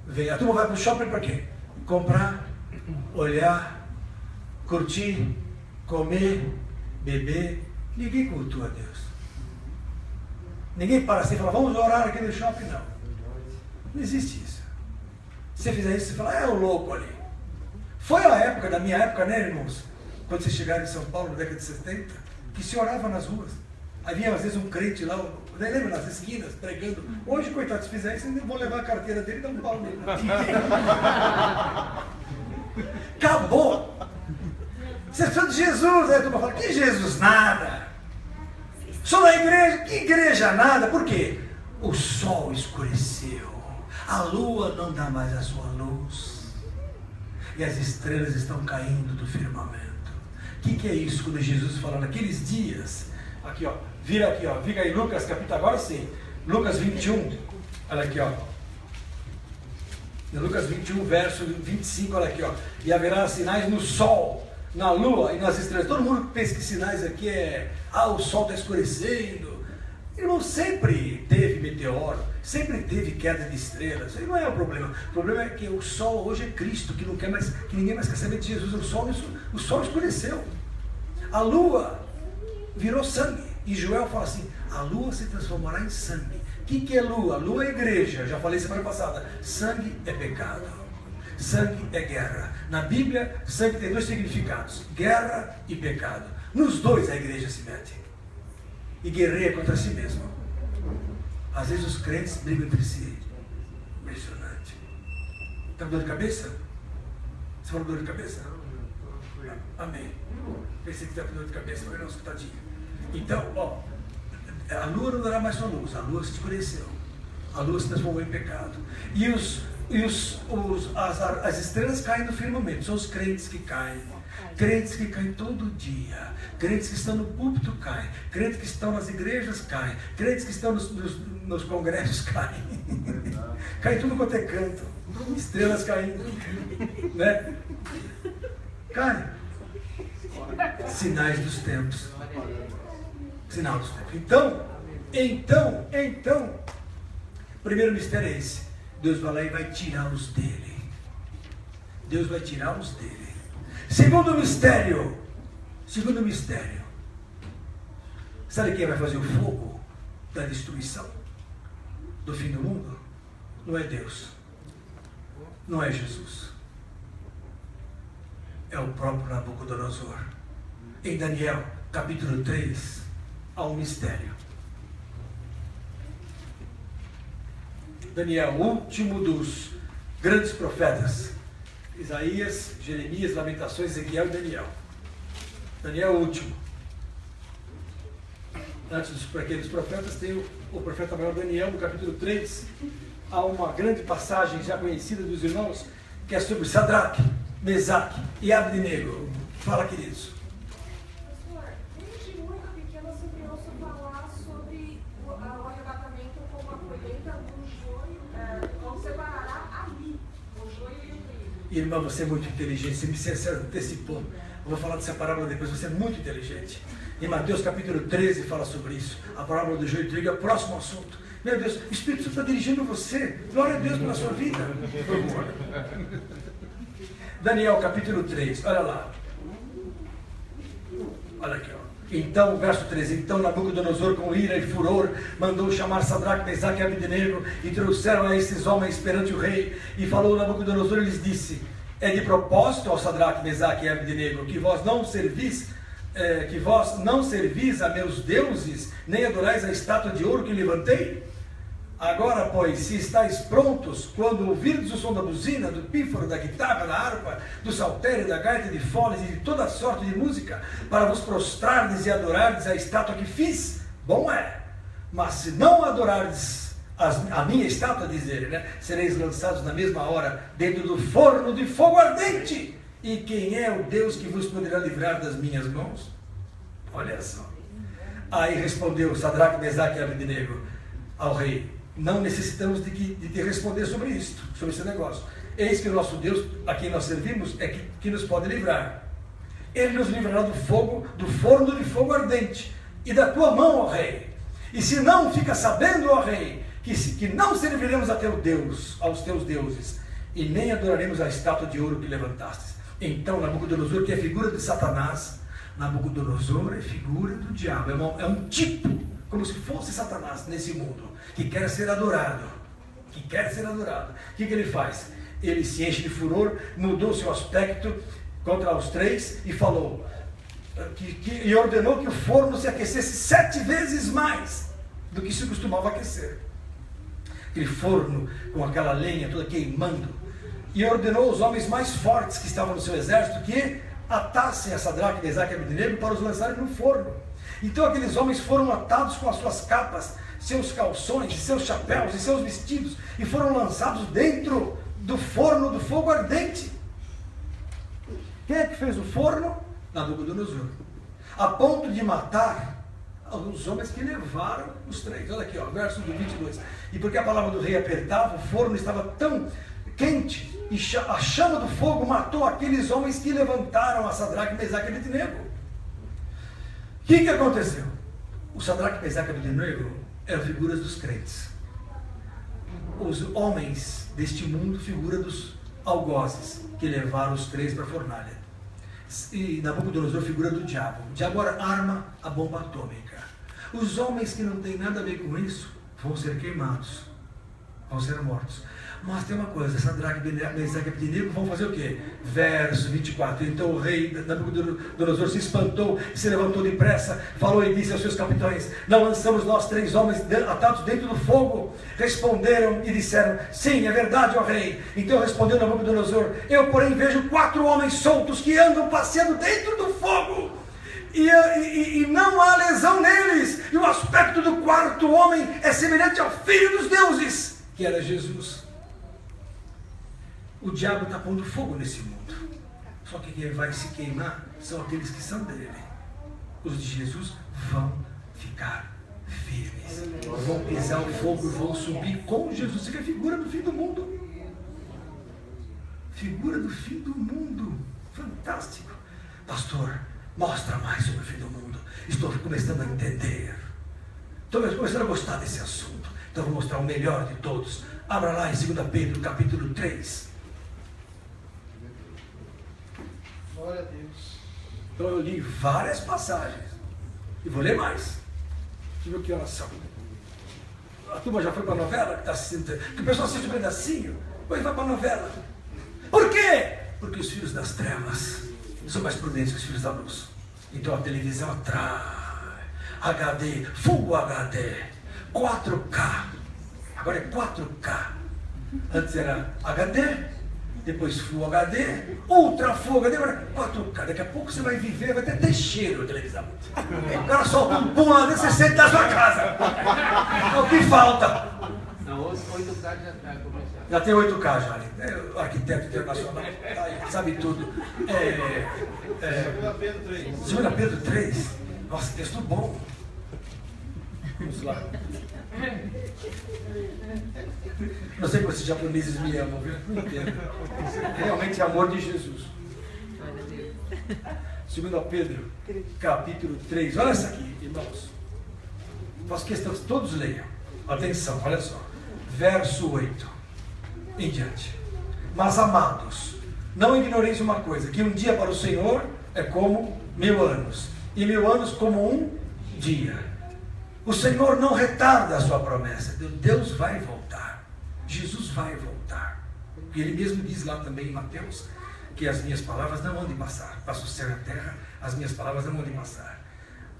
vende. A turma vai para o shopping para quê? Comprar, olhar, curtir, comer, beber. Ninguém cultua a Deus. Ninguém para assim e fala, vamos orar aqui no shopping, não. Não existe isso. Se você fizer isso, você fala, é o louco ali. Foi a época, da minha época, né, irmãos? Quando vocês chegaram em São Paulo, na década de 70, que se orava nas ruas. Aí vinha às vezes um crente lá, lembra, nas esquinas, pregando. Hoje, coitado, se fizer isso, eu vou levar a carteira dele e dar um pau nele. Acabou. Você precisa de Jesus. Aí a turma fala, que Jesus nada. Só na igreja, que igreja nada. Por quê? O sol escureceu. A lua não dá mais a sua luz. E as estrelas estão caindo do firmamento. O que é isso quando Jesus fala naqueles dias? Aqui ó, vira aqui ó, fica aí Lucas capítulo, agora sim, Lucas 21, olha aqui ó. Lucas 21, verso 25, olha aqui ó. E haverá sinais no sol, na lua e nas estrelas. Todo mundo pensa que sinais aqui é, o sol está escurecendo. Irmão, sempre teve meteoro, sempre teve queda de estrelas. Isso aí não é o problema. O problema é que o sol hoje é Cristo, que não quer mais, que ninguém mais quer saber de Jesus. O sol escureceu. A lua virou sangue. E Joel fala assim: a lua se transformará em sangue. O que é lua? Lua é igreja. Já falei semana passada. Sangue é pecado. Sangue é guerra. Na Bíblia, sangue tem dois significados: guerra e pecado. Nos dois a igreja se mete e guerreia contra si mesma. Às vezes os crentes brigam entre si. Impressionante. Está com dor de cabeça? Você falou dor de cabeça? Amém. Pensei que estava com dor de cabeça, mas não, escutadinho. Então, ó, a lua não dará mais sua luz. A lua se escureceu. A lua se transformou em pecado. E as estrelas caem no firmamento. São os crentes que caem. Crentes que caem todo dia. Crentes que estão no púlpito caem. Crentes que estão nas igrejas caem. Crentes que estão nos congressos caem. Cai tudo quanto é canto. Estrelas caindo. Né? Cai. Sinais dos tempos. Sinal dos tempos. Então, o primeiro mistério é esse. Deus vai lá e vai tirá-los dele. Deus vai tirá-los dele. Segundo mistério. Sabe quem vai fazer o fogo da destruição do fim do mundo? Não é Deus. Não é Jesus. É o próprio Nabucodonosor. Em Daniel, capítulo 3, há um mistério. Daniel, o último dos grandes profetas. Isaías, Jeremias, Lamentações, Ezequiel e Daniel. Daniel é o último. Antes dos profetas tem o profeta maior Daniel, no capítulo 3. Há uma grande passagem já conhecida dos irmãos, que é sobre Sadraque, Mesaque e Abdenego. Fala, queridos. Pastor, desde muito pequeno eu sempre ouço falar sobre o arrebatamento como a colheita do joio, como separará ali o joio e o trigo. Irmã, você é muito inteligente, você me antecipou. Eu vou falar dessa parábola depois, você é muito inteligente. Em Mateus capítulo 13 fala sobre isso. A parábola do joio e trigo é o próximo assunto. Meu Deus, o Espírito Santo está dirigindo você. Glória a Deus pela sua vida. Por favor. Daniel capítulo 3, olha lá. Olha aqui, ó. Então, verso 13, então Nabucodonosor com ira e furor mandou chamar Sadraque, Mesaque e Abdenego e trouxeram a esses homens perante o rei. E falou Nabucodonosor e lhes disse: é de propósito ao Sadraque, Mesaque e Abdenego que vós não servis a meus deuses, nem adorais a estátua de ouro que levantei? Agora, pois, se estáis prontos, quando ouvirdes o som da buzina, do pífaro, da guitarra, da harpa, do saltério, da gaita, de foles e de toda sorte de música, para vos prostrardes e adorardes a estátua que fiz, bom é. Mas se não adorardes a minha estátua, diz ele, né, sereis lançados na mesma hora dentro do forno de fogo ardente. E quem é o Deus que vos poderá livrar das minhas mãos? Olha só. Aí respondeu Sadraque, Mesaque e Abdenego ao rei: não necessitamos de te responder sobre isto, sobre esse negócio. Eis que o nosso Deus, a quem nós servimos, é que nos pode livrar. Ele nos livrará do fogo, do forno de fogo ardente, e da tua mão, ó rei. E se não, fica sabendo, ó rei, que não serviremos a teu Deus, aos teus deuses, e nem adoraremos a estátua de ouro que levantastes. Então Nabucodonosor, que é figura de Satanás, Nabucodonosor é figura do diabo, é um tipo, como se fosse Satanás nesse mundo, que quer ser adorado. O que ele faz? Ele se enche de furor, mudou seu aspecto contra os três e falou, e ordenou que o forno se aquecesse 7 vezes mais do que se costumava aquecer. Aquele forno com aquela lenha toda queimando. E ordenou os homens mais fortes que estavam no seu exército que atassem a Sadraque, Mesaque e Abednego para os lançarem no forno. Então aqueles homens foram atados com as suas capas, seus calções, seus chapéus e seus vestidos, e foram lançados dentro do forno do fogo ardente. Quem é que fez o forno? Nabucodonosor. A ponto de matar os homens que levaram os três. Olha aqui, ó, verso do 22. E porque a palavra do rei apertava, o forno estava tão quente, e a chama do fogo matou aqueles homens que levantaram a Sadraque, Mesaque e Abednego. O que aconteceu? O Sadraque, Mesaque e Abednego eram figuras dos crentes. Os homens deste mundo, figura dos algozes, que levaram os três para a fornalha. E Nabucodonosor, figura do diabo. O diabo arma a bomba atômica. Os homens que não têm nada a ver com isso vão ser queimados, vão ser mortos. Mas tem uma coisa, Sadraque, Mesaque e Abednego vão fazer o quê? Verso 24. Então o rei Nabucodonosor se espantou, se levantou depressa, falou e disse aos seus capitães: não lançamos nós três homens atados dentro do fogo? Responderam e disseram: sim, é verdade, ó rei. Então respondeu Nabucodonosor: eu porém vejo 4 homens soltos que andam passeando dentro do fogo, e não há lesão neles, e o aspecto do 4º homem é semelhante ao Filho dos deuses, que era Jesus. O diabo está pondo fogo nesse mundo. Só que quem vai se queimar são aqueles que são dele. Os de Jesus vão ficar firmes. Vão pisar o fogo e vão subir com Jesus. Isso aqui é figura do fim do mundo. Figura do fim do mundo. Fantástico. Pastor, mostra mais sobre o fim do mundo. Estou começando a entender. Estou começando a gostar desse assunto. Então vou mostrar o melhor de todos. Abra lá em 2 Pedro, capítulo 3. Glória a Deus. Então eu li várias passagens. E vou ler mais. Deixa eu ver que horas são. A turma já foi para a novela? Que está assistindo? Que o pessoal assiste um pedacinho, depois vai para a novela. Por quê? Porque os filhos das trevas são mais prudentes que os filhos da luz. Então a televisão atrai. HD, Full HD, 4K. Agora é 4K. Antes era HD, depois Full HD, Ultra Full HD, agora 4K. Daqui a pouco você vai viver, vai ter cheiro a televisão. O cara solta um pum lá dentro, você sente na sua casa. É o que falta. Não, 8K já está começando. Já tem 8K já. É o arquiteto internacional, tá aí, sabe tudo. 2 Pedro 3. 2 Pedro 3. Nossa, texto bom. Vamos lá. Não sei como esses japoneses me amam, viu? Não entendo. Realmente é amor de Jesus. 2 Pedro, capítulo 3. Olha essa aqui, irmãos. Faço questão que todos leiam. Atenção, olha só. Verso 8 em diante. Mas, amados, não ignoreis uma coisa, que um dia para o Senhor é como 1000 anos, e 1000 anos como um dia. O Senhor não retarda a sua promessa. Deus vai voltar. Jesus vai voltar. E Ele mesmo diz lá também em Mateus, que as minhas palavras não vão de passar. Passa o céu e a terra, as minhas palavras não vão de passar.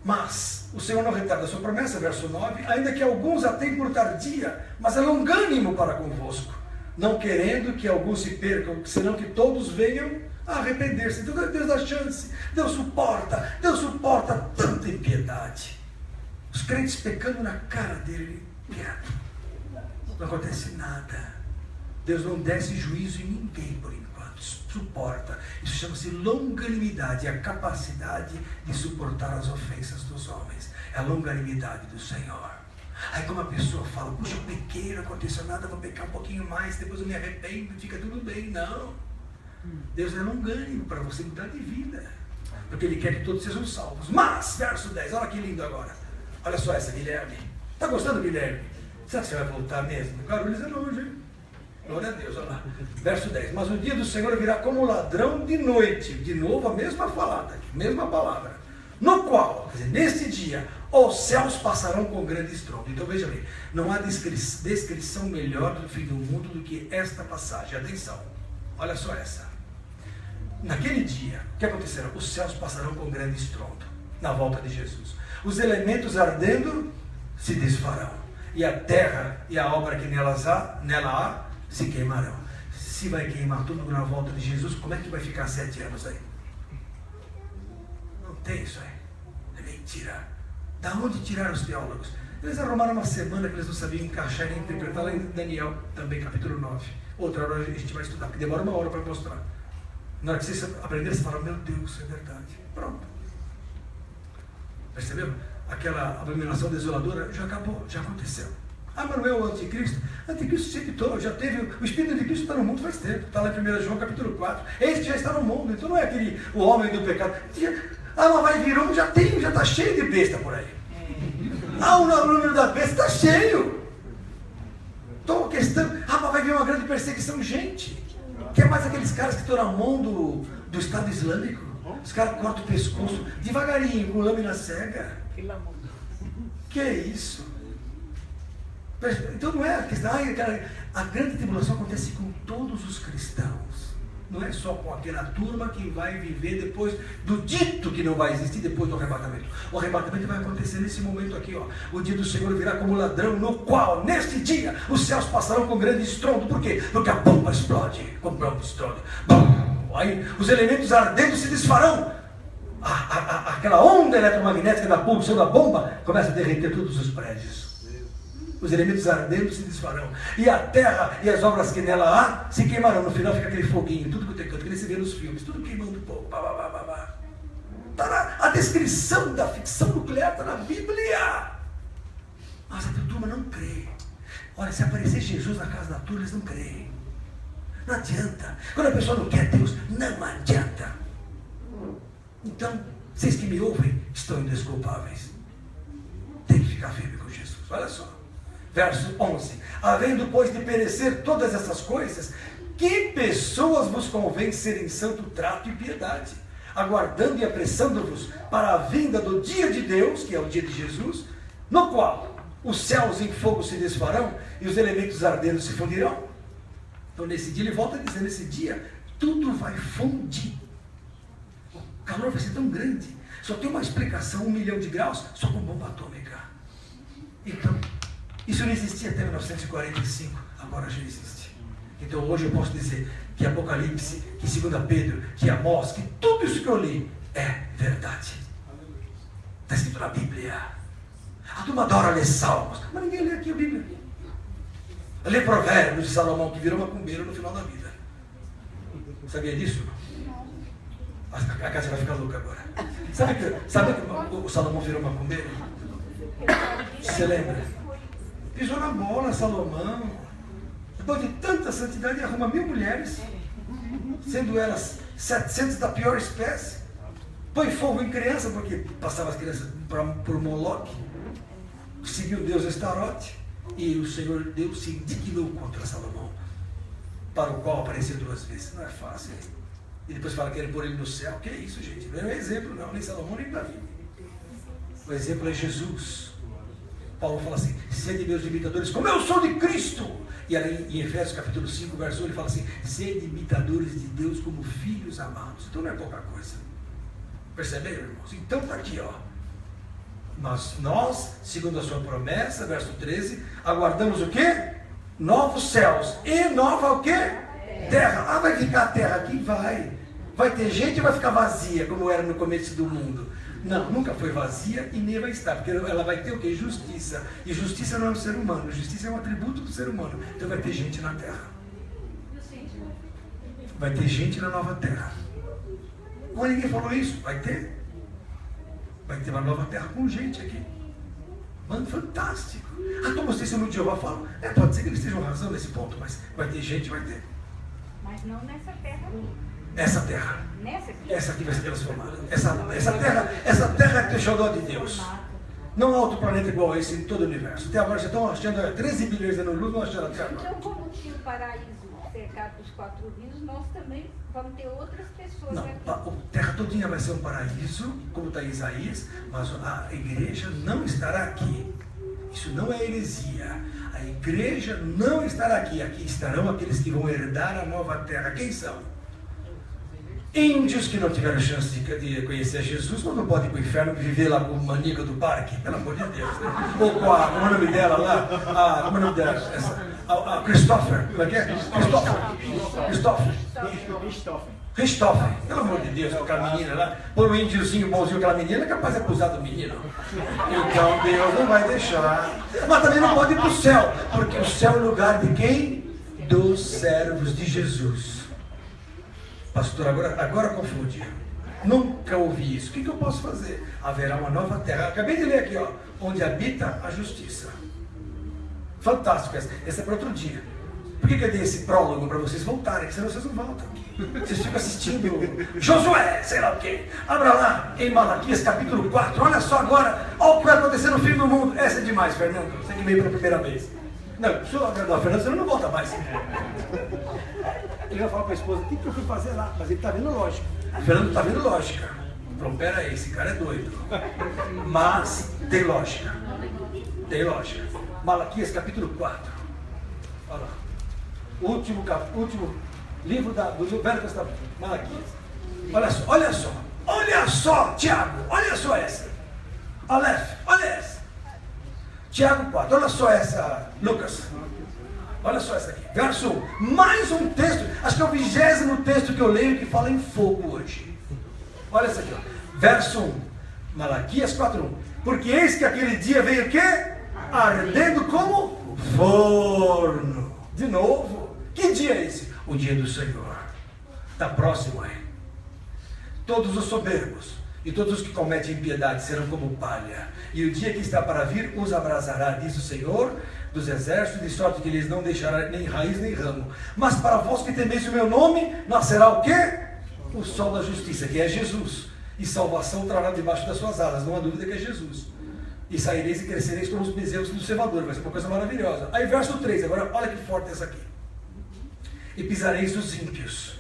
Mas o Senhor não retarda a sua promessa, verso 9, ainda que alguns a tenham por tardia, mas é longânimo para convosco, não querendo que alguns se percam, senão que todos venham a arrepender-se. Então Deus dá chance, Deus suporta tanta impiedade. Os crentes pecando na cara dele, quieto. Não acontece nada. Deus não desce juízo em ninguém por enquanto. Suporta. Isso chama-se longanimidade, a capacidade de suportar as ofensas dos homens. É a longanimidade do Senhor. Aí como a pessoa fala: puxa, eu pequei, não aconteceu nada, vou pecar um pouquinho mais, depois eu me arrependo, fica tudo bem. Não. Deus é longânimo para você mudar de vida, porque Ele quer que todos sejam salvos. Mas, verso 10, olha que lindo agora. Olha só essa, Guilherme. Está gostando, Guilherme? Será que você vai voltar mesmo? Guarulhos é longe, hein? Glória a Deus, olha lá. Verso 10. Mas o dia do Senhor virá como ladrão de noite. De novo a mesma falada, mesma palavra. No qual, quer dizer, neste dia, os céus passarão com grande estrondo. Então veja bem, não há descrição melhor do fim do mundo do que esta passagem. Atenção, olha só essa. Naquele dia, o que acontecerá? Os céus passarão com grande estrondo, na volta de Jesus. Os elementos ardendo se desfarão, e a terra e a obra que nela há se queimarão. Se vai queimar tudo na volta de Jesus, como é que vai ficar 7 anos aí? tem isso aí. É mentira. Da onde tiraram os teólogos? Eles arrumaram uma semana que eles não sabiam encaixar nem interpretar lá em Daniel, também capítulo 9. Outra hora a gente vai estudar, porque demora uma hora para mostrar. Na hora que vocês aprenderem, você fala, meu Deus, é verdade. Pronto. Percebeu? Aquela abominação desoladora já acabou, já aconteceu. Ah, mas não é o anticristo? Anticristo sempre estou, já teve, o Espírito de Cristo está no mundo faz tempo. Está lá em 1 João capítulo 4. Esse já está no mundo, então não é aquele, o homem do pecado. Ah, mas vai vir um, já está cheio de besta por aí. Ah, o número da besta está cheio. Então a questão, mas vai vir uma grande perseguição, gente. Quer mais aqueles caras que estão na mão do Estado Islâmico? Os caras cortam o pescoço devagarinho, com lâmina cega. Que é isso? Então não é a questão, a grande tribulação acontece com todos os cristãos. Não é só com aquela turma que vai viver depois do dito que não vai existir depois do arrebatamento. O arrebatamento vai acontecer nesse momento aqui, ó. O dia do Senhor virá como ladrão, no qual, neste dia, os céus passarão com grande estrondo. Por quê? Porque a bomba explode. Com grande estrondo. Bum! Aí os elementos ardendo se desfarão. Aquela onda eletromagnética da pulsão da bomba começa a derreter todos os prédios. Os elementos ardendo se desfarão. E a terra e as obras que nela há se queimarão. No final fica aquele foguinho, tudo que tem canto, que nem se vê nos filmes, tudo queimando um pouco. A descrição da ficção nuclear está na Bíblia. Mas a turma não crê. Olha, se aparecer Jesus na casa da turma, eles não creem. Não adianta. Quando a pessoa não quer Deus, não adianta. Então, vocês que me ouvem estão indesculpáveis. Tem que ficar firme com Jesus. Olha só. Verso 11. Havendo, pois, de perecer todas essas coisas, que pessoas vos convém ser em santo trato e piedade, aguardando e apressando-vos para a vinda do dia de Deus, que é o dia de Jesus, no qual os céus em fogo se desfarão e os elementos ardendo se fundirão. Então, nesse dia, ele volta a dizer, nesse dia, tudo vai fundir. O calor vai ser tão grande. Só tem uma explicação, 1 milhão de graus, só com bomba atômica. Então, isso não existia até 1945, agora já existe. Então hoje eu posso dizer que Apocalipse, que 2 Pedro, que Amós, que tudo isso que eu li é verdade. Está escrito na Bíblia. A turma adora ler Salmos, mas ninguém lê aqui a Bíblia. Lê Provérbios de Salomão, que virou macumbeiro no final da vida. Sabia disso? A casa vai ficar louca agora. Sabe que o Salomão virou macumbeiro? Você lembra? Pisou na bola, Salomão. Depois de tanta santidade, arruma 1000 mulheres, sendo elas 700 da pior espécie. Põe fogo em criança, porque passava as crianças por Moloque. Seguiu Deus Estarote. E o Senhor Deus se indignou contra Salomão, para o qual apareceu 2 vezes. Não é fácil, hein? E depois fala que quer pôr ele no céu. Que é isso, gente? Não é um exemplo, não. Nem Salomão, nem Davi. O exemplo é Jesus. Paulo fala assim, sede meus imitadores, como eu sou de Cristo. E aí, em Efésios capítulo 5, verso 1, ele fala assim, sede imitadores de Deus como filhos amados. Então não é pouca coisa. Perceberam, irmãos? Então está aqui, ó. Nós, segundo a sua promessa, verso 13, aguardamos o quê? Novos céus e nova o quê? Terra. Vai ficar a terra aqui? Vai ter gente ou vai ficar vazia, como era no começo do mundo? Não, nunca foi vazia e nem vai estar, porque ela vai ter o quê? Justiça. E justiça não é um ser humano, justiça é um atributo do ser humano. Então vai ter gente na terra. Vai ter gente na nova terra. Mas ninguém falou isso? Vai ter. Vai ter uma nova terra com gente aqui. Mano, fantástico. Como os testemunhos de Jeová falam, pode ser que eles estejam razão nesse ponto, mas vai ter gente, vai ter. Mas não nessa terra aqui. Essa terra. Nessa aqui? Essa aqui vai ser transformada. Essa terra é Texodó de Deus. Não há outro planeta igual a esse em todo o universo. Até agora já estão achando 13 bilhões de anos-luz, não acharam a Terra. Então, como tinha o paraíso cercado dos 4 rios, nós também vamos ter outras pessoas Não, aqui. a terra todinha vai ser um paraíso, como está em Isaías, mas a igreja não estará aqui. Isso não é heresia. A igreja não estará aqui. Aqui estarão aqueles que vão herdar a nova terra. Quem são? Índios que não tiveram chance de conhecer Jesus, mas não podem ir para o inferno viver lá com o maníaco do parque, pelo amor de Deus, né? Ou com a, como é o nome dela lá? Como é o nome dela? A Christopher, como é que é? Christopher. Richthofen, pelo amor de Deus, com aquela menina lá, por um índiozinho bonzinho, aquela menina é capaz de abusar do menino. Então Deus não vai deixar. Mas também não pode ir para o céu, porque o céu é o lugar de quem? Dos servos de Jesus. Pastor, agora confundi. Nunca ouvi isso. O que eu posso fazer? Haverá uma nova terra. Acabei de ler aqui, ó, onde habita a justiça. Fantástico, essa é para outro dia. Por que eu dei esse prólogo para vocês voltarem? Senão vocês não voltam. Vocês ficam assistindo Josué, sei lá o quê. Abra lá em Malaquias capítulo 4. Olha só agora, olha o que vai acontecer no fim do mundo. Essa é demais, Fernando. Você que veio pela primeira vez. Não, se eu agradar o Fernando, você não volta mais. Ele vai falar para a esposa, o que eu fui fazer lá? Mas ele está vendo lógica. O Fernando está vendo lógica. Então, pera aí, esse cara é doido. Mas tem lógica. Tem lógica. Malaquias capítulo 4. Olha lá. O último livro do Velho Testamento. Malaquias. Olha só, Tiago. Olha só essa. Aleph, olha essa. Tiago 4. Olha só essa, Lucas. Olha só essa aqui. Verso 1. Mais um texto. Acho que é o 20º texto que eu leio que fala em fogo hoje. Olha essa aqui, ó. Verso 1. Malaquias 4:1. Porque eis que aquele dia veio o quê? Ardendo como forno. De novo. Que dia é esse? O dia do Senhor. Está próximo aí. Todos os soberbos e todos os que cometem impiedade serão como palha. E o dia que está para vir os abrasará, diz o Senhor dos exércitos, de sorte que eles não deixará nem raiz nem ramo. Mas para vós que temeis o meu nome, nascerá o quê? O sol da justiça, que é Jesus. E salvação trará debaixo das suas asas, não há dúvida que é Jesus. E saireis e crescereis como os bezerros do cevador. Vai ser uma coisa maravilhosa. Aí verso 3, agora olha que forte essa aqui. E pisareis os ímpios,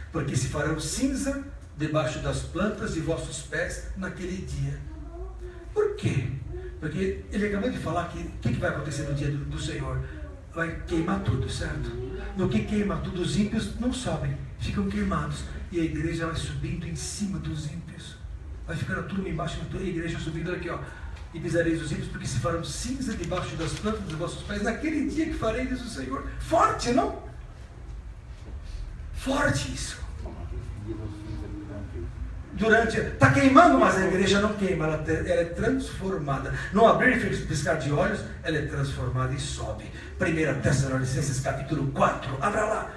porque se farão cinza debaixo das plantas de vossos pés naquele dia. Por quê? Porque ele acabou de falar que o que vai acontecer no dia do Senhor? Vai queimar tudo, certo? No que queima tudo, os ímpios não sobem, ficam queimados. E a igreja vai subindo em cima dos ímpios. Vai ficando tudo embaixo, a igreja subindo aqui, ó. E pisareis os ímpios, porque se farão cinza debaixo das plantas dos vossos pés naquele dia que farei, diz o Senhor. Forte, não? Forte isso. Está queimando, mas a igreja não queima, ela é transformada. No abrir e piscar de olhos, ela é transformada e sobe. 1 Tessalonicenses capítulo 4. Abra lá.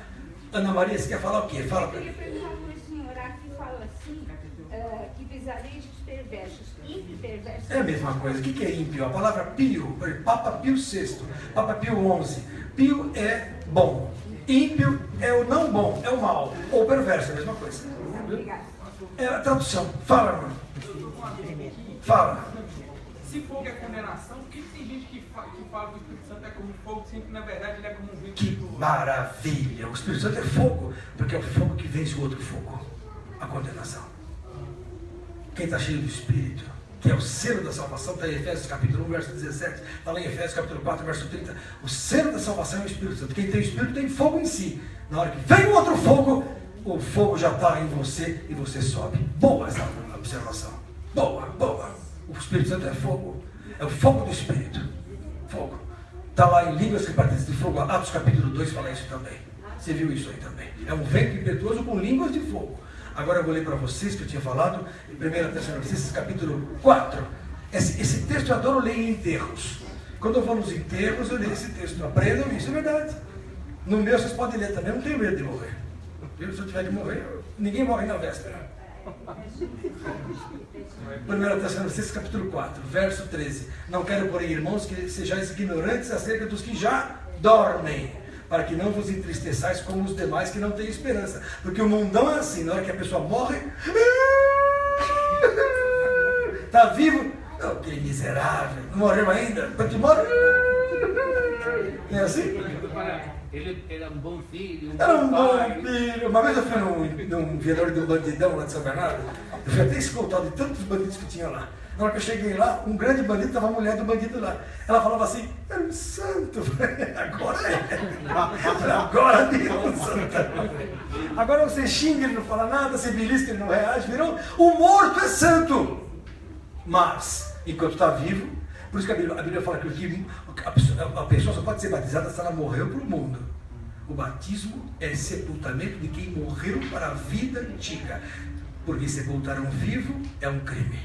Ana Maria, você quer falar o quê? Fala para mim. Eu queria perguntar para o senhor, aqui fala assim, que pisareis os perversos. Ímpio e perverso. É a mesma coisa. O que é ímpio? A palavra pio, Papa Pio VI, Papa Pio XI. Pio é bom. Ímpio é o não bom, é o mal. Ou perverso, é a mesma coisa. Obrigada. É a tradução. Fala, irmão. Fala. Se fogo é condenação, por que tem gente que fala que o Espírito Santo é como fogo, sendo que na verdade ele é como um vento? Que maravilha! O Espírito Santo é fogo, porque é o fogo que vence o outro fogo. A condenação. Quem está cheio do Espírito, que é o selo da salvação, está em Efésios capítulo 1, verso 17, está lá em Efésios capítulo 4, verso 30. O selo da salvação é o Espírito Santo. Quem tem o Espírito tem fogo em si. Na hora que vem o outro fogo, o fogo já está em você e você sobe. Boa essa observação. Boa, boa. O Espírito Santo é fogo. É o fogo do Espírito. Fogo. Está lá em Línguas que participam de fogo. Atos capítulo 2 fala isso também. Você viu isso aí também. É um vento impetuoso com línguas de fogo. Agora eu vou ler para vocês que eu tinha falado em 1 Tessalonicenses capítulo 4. Esse texto eu adoro ler em enterros. Quando eu vou nos enterros, eu leio esse texto. Aprendam isso, é verdade. No meu vocês podem ler também, eu não tenho medo de morrer. Se eu tiver de morrer, ninguém morre na véspera. 1 Tessalonicenses capítulo 4, verso 13. Não quero, porém, irmãos, que sejais ignorantes acerca dos que já dormem, para que não vos entristeçais como os demais que não têm esperança. Porque o mundão é assim, na hora que a pessoa morre, está vivo, oh, que miserável, não morreu ainda, quando morre, não é assim? Ele era um bom filho, Era um bom filho. Uma vez eu fui num velório de um bandidão lá de São Bernardo. Eu fui até escoltado de tantos bandidos que tinha lá. Na hora que eu cheguei lá, um grande bandido, estava a mulher do bandido lá. Ela falava assim, era um santo. Agora é. Agora virou um santo. Agora você xinga, ele não fala nada, você belisca, ele não reage. Virou, o morto é santo. Mas, enquanto está vivo, por isso que a Bíblia fala que a pessoa só pode ser batizada se ela morreu para o mundo. O batismo é sepultamento de quem morreu para a vida antiga. Porque sepultar um vivo é um crime.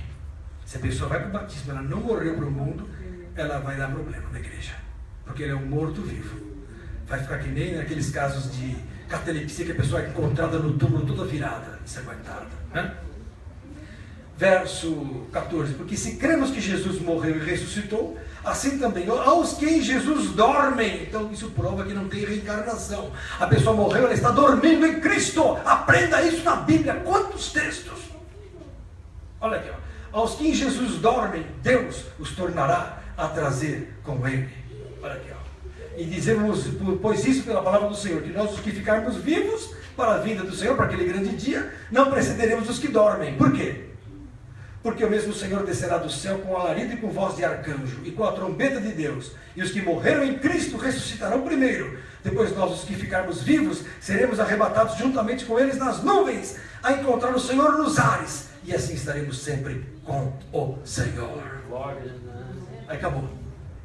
Se a pessoa vai para o batismo, ela não morreu para o mundo, ela vai dar problema na igreja. Porque ele é um morto-vivo. Vai ficar que nem naqueles casos de catalepsia que a pessoa é encontrada no túmulo toda virada, ensanguentada, né? Verso 14, porque se cremos que Jesus morreu e ressuscitou, assim também aos que em Jesus dormem. Então isso prova que não tem reencarnação. A pessoa morreu, ela está dormindo em Cristo. Aprenda isso na Bíblia. Quantos textos? Olha aqui, ó. Aos que em Jesus dormem, Deus os tornará a trazer com Ele. Olha aqui, ó. E dizemos, pois isso pela palavra do Senhor, que nós os que ficarmos vivos para a vinda do Senhor, para aquele grande dia, não precederemos os que dormem. Por quê? Porque o mesmo Senhor descerá do céu com alarido e com voz de arcanjo, e com a trombeta de Deus, e os que morreram em Cristo ressuscitarão primeiro. Depois nós, os que ficarmos vivos, seremos arrebatados juntamente com eles nas nuvens, a encontrar o Senhor nos ares, e assim estaremos sempre com o Senhor. Aí acabou.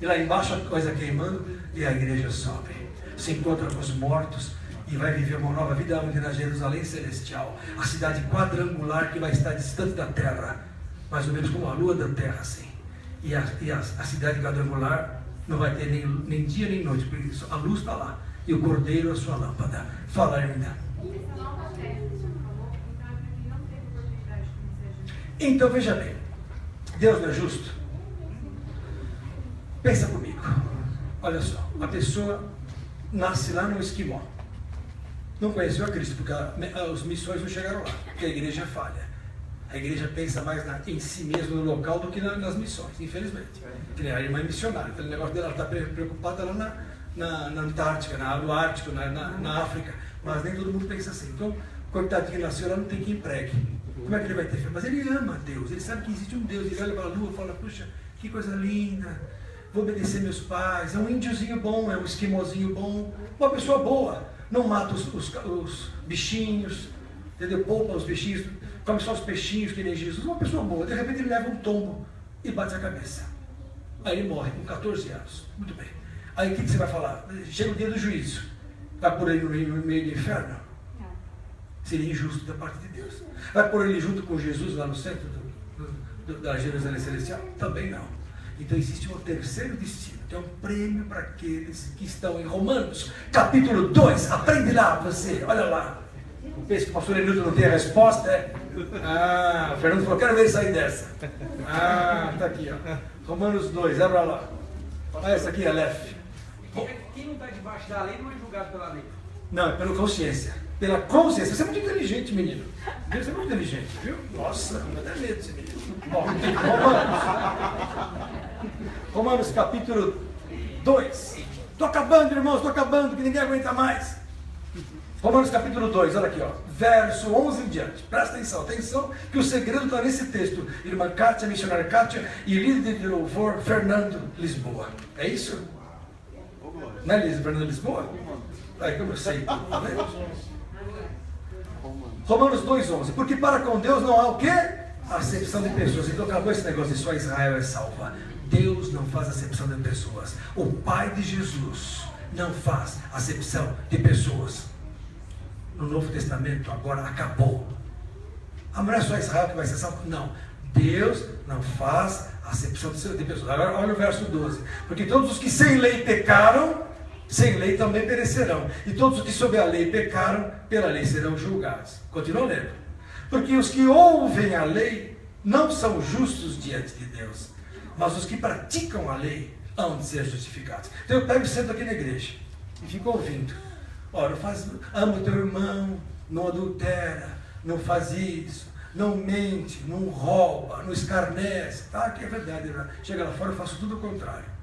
E lá embaixo a coisa queimando, e a igreja sobe, se encontra com os mortos, e vai viver uma nova vida onde na Jerusalém Celestial, a cidade quadrangular que vai estar distante da terra, mais ou menos como a lua da terra, assim. E a cidade quadrangular não vai ter nem dia nem noite, porque a luz está lá, e o cordeiro a sua lâmpada. Fala, irmã. Então veja bem, Deus não é justo? Pensa comigo. Olha só, a pessoa nasce lá no Esquimó, não conheceu a Cristo, porque as missões não chegaram lá, porque a igreja falha. A igreja pensa mais em si mesmo, no local, do que nas missões, infelizmente. A irmã é missionária, aquele negócio dela está preocupada lá na Antártica, no Ártico, na África, mas nem todo mundo pensa assim. Então, coitadinho, nasceu lá, não tem quem pregue. Como é que ele vai ter fé? Mas ele ama a Deus, ele sabe que existe um Deus, ele olha para a lua e fala, puxa, que coisa linda, vou obedecer meus pais. É um índiozinho bom, é um esquimozinho bom, uma pessoa boa, não mata os bichinhos, entendeu? Poupa os bichinhos, come só os peixinhos que nem Jesus. Uma pessoa boa, de repente ele leva um tombo e bate a cabeça, aí ele morre com 14 anos. Muito bem, aí o que você vai falar? Chega o dia do juízo, vai por ele no meio do inferno? Seria injusto da parte de Deus. Vai pôr ele junto com Jesus lá no centro da Jerusalém Celestial? Também não. Então existe um terceiro destino, que é um prêmio para aqueles que estão em Romanos, capítulo 2. Aprende lá você, olha lá. Eu penso que o pastor Enilton não tem a resposta, é? Ah, o Fernando falou, quero ver ele sair dessa. Ah, está aqui, ó. Romanos 2, abra lá. Ah, essa aqui é Aleph. Quem não está debaixo da lei não é julgado pela lei. Não, é pela consciência. Pela consciência. Você é muito inteligente, menino. Você é muito inteligente, viu? Nossa, não dá medo desse menino. Bom, Romanos capítulo 2. Estou acabando, irmãos, estou acabando, que ninguém aguenta mais. Romanos capítulo 2, olha aqui, ó, verso 11 em diante. Presta atenção, que o segredo está nesse texto. Irmã Kátia, missionária Kátia, e líder de louvor, Fernando Lisboa. É isso? Não é Fernando Lisboa? Aí como eu sei. Romanos 2,11. Porque para com Deus não há o quê? Acepção de pessoas. Então acabou esse negócio de só Israel é salva. Deus não faz acepção de pessoas. O Pai de Jesus não faz acepção de pessoas. No Novo Testamento agora acabou. Não é só Israel que vai ser salvo? Não. Deus não faz acepção de pessoas. Agora olha o verso 12. Porque todos os que sem lei pecaram, sem lei também perecerão. E todos os que sob a lei pecaram, pela lei serão julgados. Continua lendo. Porque os que ouvem a lei não são justos diante de Deus, mas os que praticam a lei hão de ser justificados. Então eu pego e sento aqui na igreja e fico ouvindo. Ora, ama o teu irmão, não adultera, não faz isso, não mente, não rouba, não escarnece. Tá, que é verdade. Chega lá fora, eu faço tudo o contrário.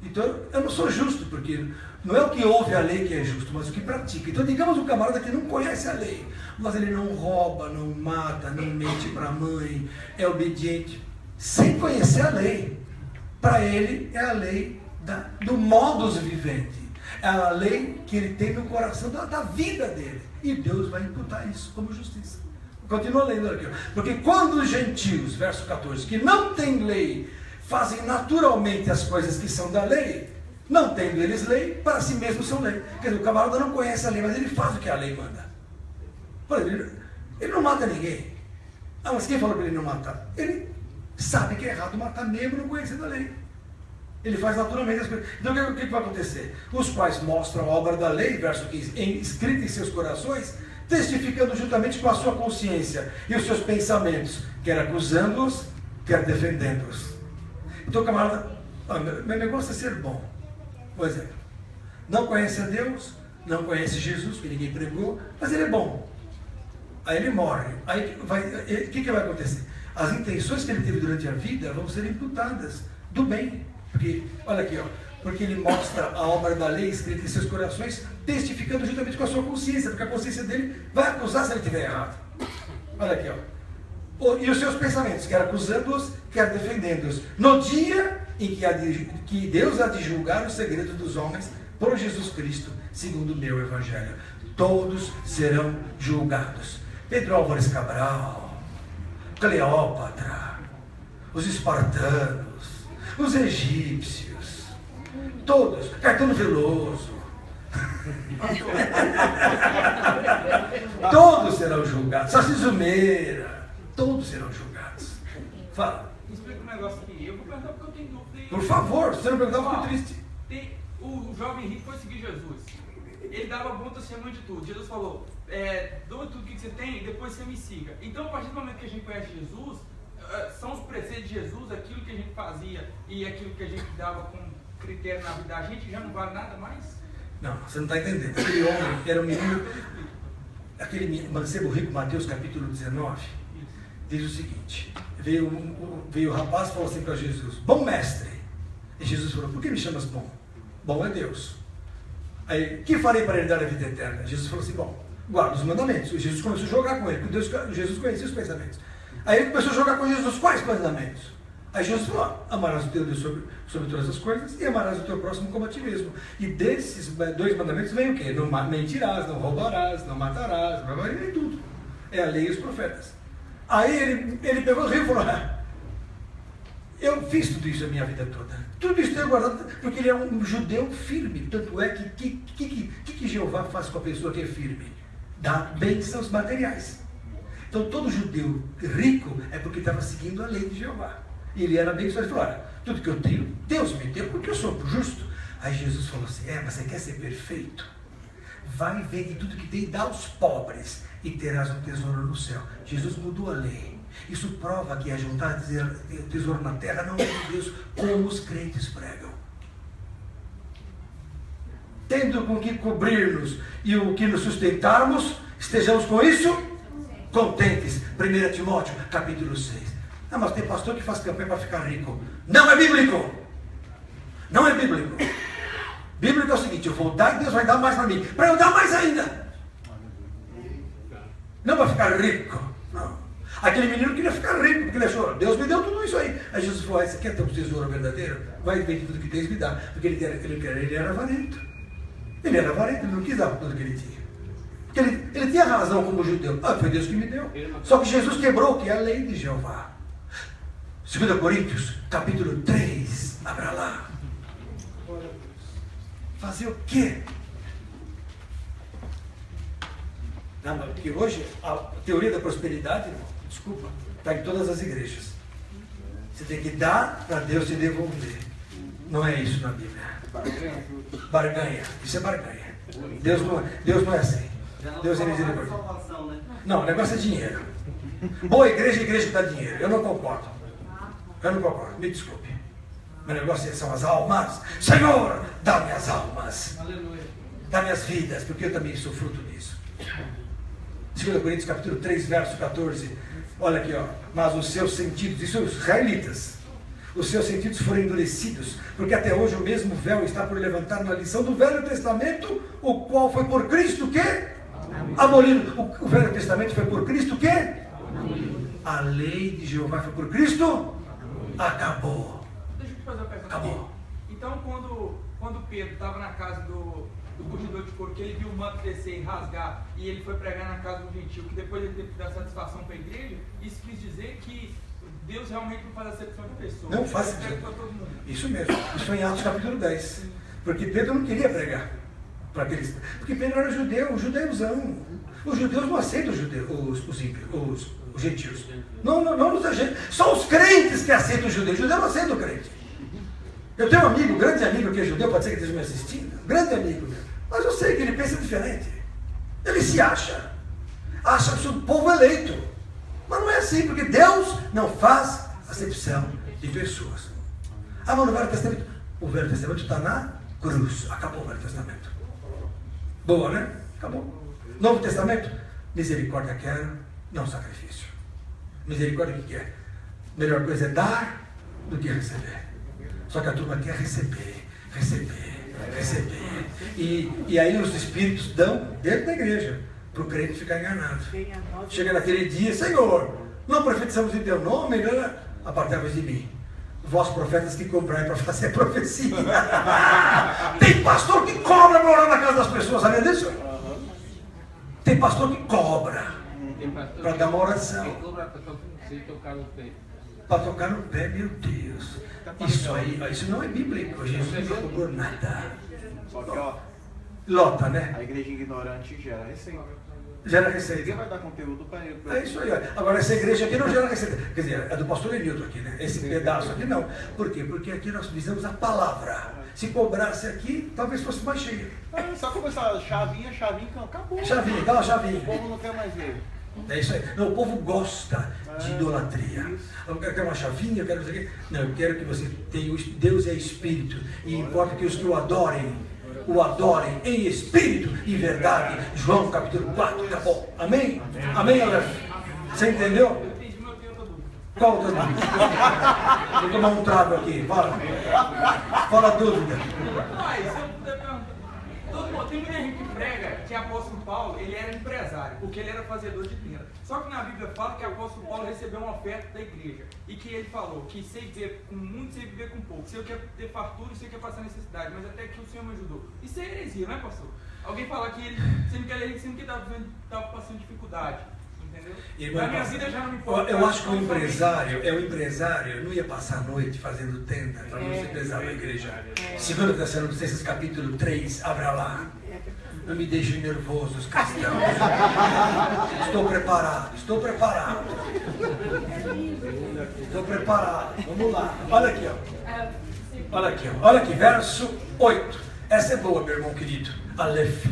Então, eu não sou justo, porque não é o que ouve a lei que é justo, mas o que pratica. Então, digamos um camarada que não conhece a lei, mas ele não rouba, não mata, não mente para a mãe, é obediente, sem conhecer a lei. Para ele, é a lei do modus vivendi. É a lei que ele tem no coração da vida dele. E Deus vai imputar isso como justiça. Continua lendo aqui. Porque quando os gentios, verso 14, que não têm lei, fazem naturalmente as coisas que são da lei, Não tendo eles lei, para si mesmos são lei. Quer dizer, o camarada não conhece a lei, mas ele faz o que a lei manda. Por exemplo, ele não mata ninguém. Ah, mas quem falou para ele não matar? Ele sabe que é errado matar mesmo não conhecendo a lei. Ele faz naturalmente as coisas. Então o que vai acontecer? Os quais mostram a obra da lei, verso 15, escrita em seus corações, testificando juntamente com a sua consciência e os seus pensamentos, quer acusando-os, quer defendendo-os. Então, camarada, meu negócio é ser bom. Por exemplo, não conhece a Deus, não conhece Jesus, que ninguém pregou, mas ele é bom. Aí ele morre. Aí o que vai acontecer? As intenções que ele teve durante a vida vão ser imputadas do bem. Porque, olha aqui, ó, porque ele mostra a obra da lei escrita em seus corações, testificando juntamente com a sua consciência, porque a consciência dele vai acusar se ele estiver errado. Olha aqui, ó. E os seus pensamentos, quer acusando-os, quer defendendo-os. No dia em que Deus há de julgar os segredos dos homens por Jesus Cristo, segundo o meu evangelho. Todos serão julgados. Pedro Álvares Cabral, Cleópatra, os espartanos, os egípcios, todos, Caetano Veloso, todos serão julgados, Saci Zumeira, todos serão julgados. Fala. Explica um negócio aqui, eu vou perguntar porque eu tenho dúvida. Por favor, se você não perguntar, eu fico triste. O jovem rico foi seguir Jesus. Ele dava bom testemunho de tudo. Jesus falou, doa tudo que você tem e depois você me siga. Então, a partir do momento que a gente conhece Jesus, são os preceitos de Jesus, aquilo que a gente fazia e aquilo que a gente dava com critério na vida, a gente já não vale nada mais? Não, você não está entendendo. Aquele homem era um menino, aquele mancebo rico, Mateus capítulo 19, diz o seguinte, veio o rapaz e falou assim para Jesus, bom mestre. E Jesus falou, por que me chamas bom? Bom é Deus. Aí, que farei para ele dar a vida eterna? Jesus falou assim, bom, guarda os mandamentos. E Jesus começou a jogar com ele, porque Jesus conhecia os pensamentos. Aí ele começou a jogar com Jesus, quais mandamentos? Aí Jesus falou, amarás o teu Deus sobre todas as coisas e amarás o teu próximo como a ti mesmo. E desses 2 mandamentos vem o quê? Não mentirás, não roubarás, não matarás, não vem tudo. É a lei e os profetas. Aí ele pegou o rio e falou, eu fiz tudo isso a minha vida toda. Tudo isso tenho guardado, porque ele é um judeu firme. Tanto é que Jeová faz com a pessoa que é firme? Dá bênçãos materiais. Então todo judeu rico é porque estava seguindo a lei de Jeová. E ele era abençoado. Ele falou, olha, tudo que eu tenho, Deus me deu porque eu sou justo. Aí Jesus falou assim, mas você quer ser perfeito? Vai e vende tudo que tem e dá aos pobres e terás um tesouro no céu. Jesus mudou a lei. Isso prova que a juntar tesouro na terra não é de Deus, como os crentes pregam. Tendo com que cobrir-nos e o que nos sustentarmos, estejamos com isso contentes. 1 Timóteo, capítulo 6. Mas tem pastor que faz campanha para ficar rico. Não é bíblico. Não é bíblico. Bíblico é o seguinte, eu vou dar e Deus vai dar mais para mim. Para eu dar mais ainda. Não para ficar rico. Não. Aquele menino queria ficar rico, porque ele achou, Deus me deu tudo isso aí. Aí Jesus falou, você quer ter um tesouro verdadeiro? Vai vender tudo que tens e me dá. Porque ele era avarento. Ele era avarento, ele não quis dar tudo que ele tinha. Porque ele tinha razão como judeu. Foi Deus que me deu. Só que Jesus quebrou o que é a lei de Jeová. 2 Coríntios, capítulo 3. Abra lá. Fazer o quê? Não, porque hoje a teoria da prosperidade, desculpa, está em todas as igrejas. Você tem que dar para Deus te devolver. Não é isso na Bíblia. Barganha. Isso é barganha. Deus não é assim. Deus é misericórdia. Não, o negócio é dinheiro. Boa igreja é igreja que dá dinheiro. Eu não concordo. Me desculpe. Meu negócio são as almas. Senhor, dá-me as almas. Dá-me as vidas, porque eu também sou fruto disso. 2 Coríntios capítulo 3, verso 14. Olha aqui, ó. Mas os seus sentidos, isso os israelitas, os seus sentidos foram endurecidos, porque até hoje o mesmo véu está por levantar na lição do Velho Testamento, o qual foi por Cristo que? Abolido. O Velho Testamento foi por Cristo que? A lei de Jeová foi por Cristo? Acabou. Deixa eu te fazer uma pergunta. Acabou. Então, quando Pedro estava na casa do curtidor de couro, que ele viu o manto descer e rasgar, e ele foi pregar na casa do gentio, que depois ele teve que dar satisfação para a igreja, isso quis dizer que Deus realmente não faz acepção de pessoas. Não faz acepção para todo mundo. Isso mesmo. Isso foi em Atos capítulo 10. Porque Pedro não queria pregar para aqueles. Porque Pedro era judeu, um judeuzão. Os judeus não aceitam os gentios. Não os agentes. Só os crentes que aceitam os judeus. Os judeus não aceitam o crente. Eu tenho um amigo, grande amigo que é judeu, pode ser que esteja me assistindo. Grande amigo meu. Mas eu sei que ele pensa diferente. Ele se acha que o povo eleito. Mas não é assim, porque Deus não faz acepção de pessoas. Ah, mas no Velho Testamento? O Velho Testamento está na cruz. Acabou o Velho Testamento. Boa, né? Acabou. Novo Testamento? Misericórdia quero, não sacrifício. Misericórdia o que quer? Melhor coisa é dar do que receber. Só que a turma quer receber. E aí os espíritos dão dentro da igreja para o crente ficar enganado. Chega naquele dia, Senhor, não profetizamos em teu nome, apartai-vos de mim. Vós profetas que cobrai para fazer profecia. Tem pastor que cobra para orar na casa das pessoas, sabia disso? Tem pastor que cobra para dar uma oração. Para tocar no pé, meu Deus. Isso não é bíblico. Jesus não cobrou nada. Lota, né? A igreja ignorante gera receita. Gera receita. Ninguém vai dar conteúdo para ele. É isso aí. Agora, essa igreja aqui não gera receita. Quer dizer, é do pastor Enilton aqui, né? Esse pedaço aqui não. Por quê? Porque aqui nós visamos a palavra. Se cobrasse aqui, talvez fosse mais cheio. Só começar chavinha, acabou. Chavinha, dá uma chavinha. O povo não quer mais ver. É isso aí. Não, o povo gosta de idolatria. Eu quero uma chavinha, eu quero isso aqui. Não, eu quero que você tenha. Deus é espírito. E importa que os que o adorem em espírito e verdade. João capítulo 4, acabou. Amém? Amém, Aleph? Você entendeu? Eu entendi, mas eu tenho outra dúvida. Qual outra dúvida? Vou tomar um trago aqui. Fala a dúvida. Mas, se eu puder perguntar, tem muita gente que prega que apóstolo Paulo, ele era empresário, porque ele era fazedor de dinheiro. Só que na Bíblia fala que apóstolo Paulo recebeu uma oferta da igreja. E que ele falou que sei viver com muito, sei viver com pouco. Sei o que é ter fartura e sei o que é passar necessidade. Mas até que o Senhor me ajudou. Isso é heresia, não é, pastor? Alguém falar que ele, sempre que ele era rico, sempre que estava passando dificuldade. Entendeu? Na minha vida já não me importa. Eu acho que o empresário não ia passar a noite fazendo tenda para não ser pesado na igreja. 2 Tessalonicenses capítulo 3, abra lá. Não me deixem nervosos, cristãos. Estou preparado. Estou preparado. Vamos lá. Olha aqui, ó. Olha aqui, verso 8. Essa é boa, meu irmão querido. Aleph.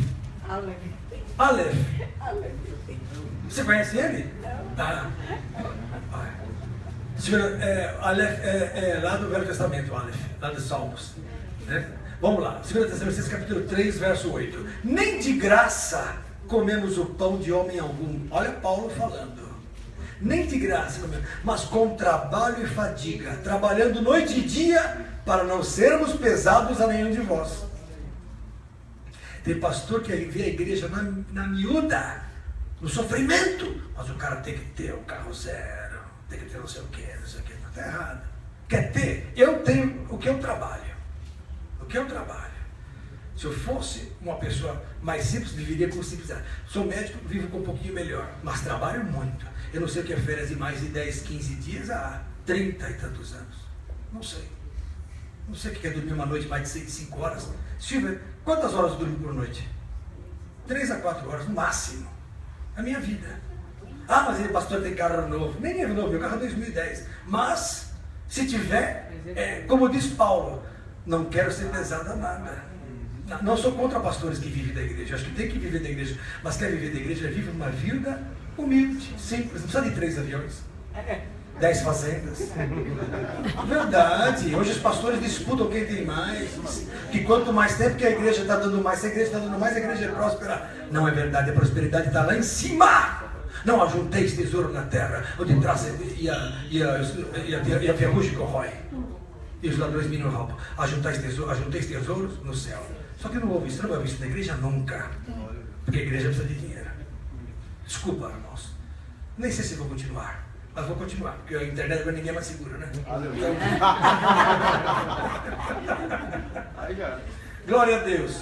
Você conhece ele? Tá. Aleph é lá do Velho Testamento, Aleph, lá dos Salmos. Né? Vamos lá, 2 Tessalonicenses capítulo 3, verso 8. Nem de graça comemos o pão de homem algum. Olha Paulo falando. Nem de graça comemos, mas com trabalho e fadiga, trabalhando noite e dia, para não sermos pesados a nenhum de vós. Tem pastor que vê a igreja na miúda, no sofrimento, mas o cara tem que ter um carro zero, tem que ter não sei o que, não está errado. Quer ter? Eu tenho o que eu trabalho. Se eu fosse uma pessoa mais simples, viveria com simplicidade. Sou médico, vivo com um pouquinho melhor, mas trabalho muito. Eu não sei o que é férias de mais de 10, 15 dias há 30 e tantos anos. Não sei. Não sei o que é dormir uma noite mais de 6, 5 horas. Silvia, quantas horas eu durmo por noite? 3 a 4 horas, no máximo. A minha vida. Ah, mas ele, pastor, tem carro novo. Nem é novo, meu carro é 2010. Mas, se tiver, como diz Paulo, não quero ser pesado a nada. Não sou contra pastores que vivem da igreja. Acho que tem que viver da igreja. Mas quer viver da igreja, vive uma vida humilde, simples. Não precisa de 3 aviões. 10 fazendas. Verdade. Hoje os pastores disputam quem tem mais. Que quanto mais tempo que a igreja está dando mais, se a igreja está dando mais, a igreja é próspera. Não é verdade. A prosperidade está lá em cima. Não ajunteis tesouro na terra, onde traça e a ferrugem corrói. E os ladrões minam roubam. Ajunteis tesouros no céu. Só que não houve isso. Não vai isso na igreja nunca. Porque a igreja precisa de dinheiro. Desculpa, irmãos. Nem sei se vou continuar. Mas vou continuar, porque a internet agora ninguém mais segura, né? Glória a Deus.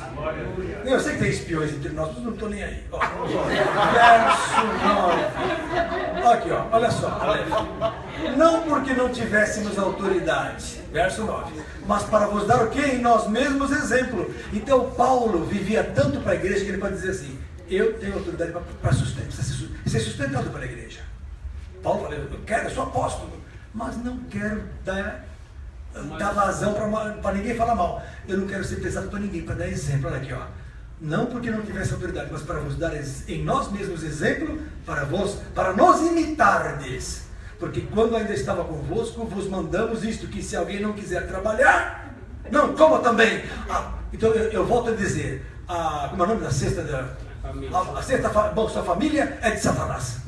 Eu sei que tem espiões entre nós, mas não estou nem aí. Ó, verso 9. Aqui, ó, olha só. Não porque não tivéssemos autoridade, verso 9, mas para vos dar o quê? Em nós mesmos exemplo. Então Paulo vivia tanto para a igreja que ele pode dizer assim, eu tenho autoridade para ser sustentado pela igreja. Paulo falou, eu quero, eu sou apóstolo, mas não quero dar vazão para ninguém falar mal. Eu não quero ser pesado para ninguém, para dar exemplo. Olha aqui, ó. Não porque não tivesse autoridade, mas para vos dar em nós mesmos exemplo, para nos imitardes. Porque quando ainda estava convosco, vos mandamos isto, que se alguém não quiser trabalhar, não coma também. Então eu volto a dizer, como é o nome da cesta a sexta Bolsa Família é de Satanás.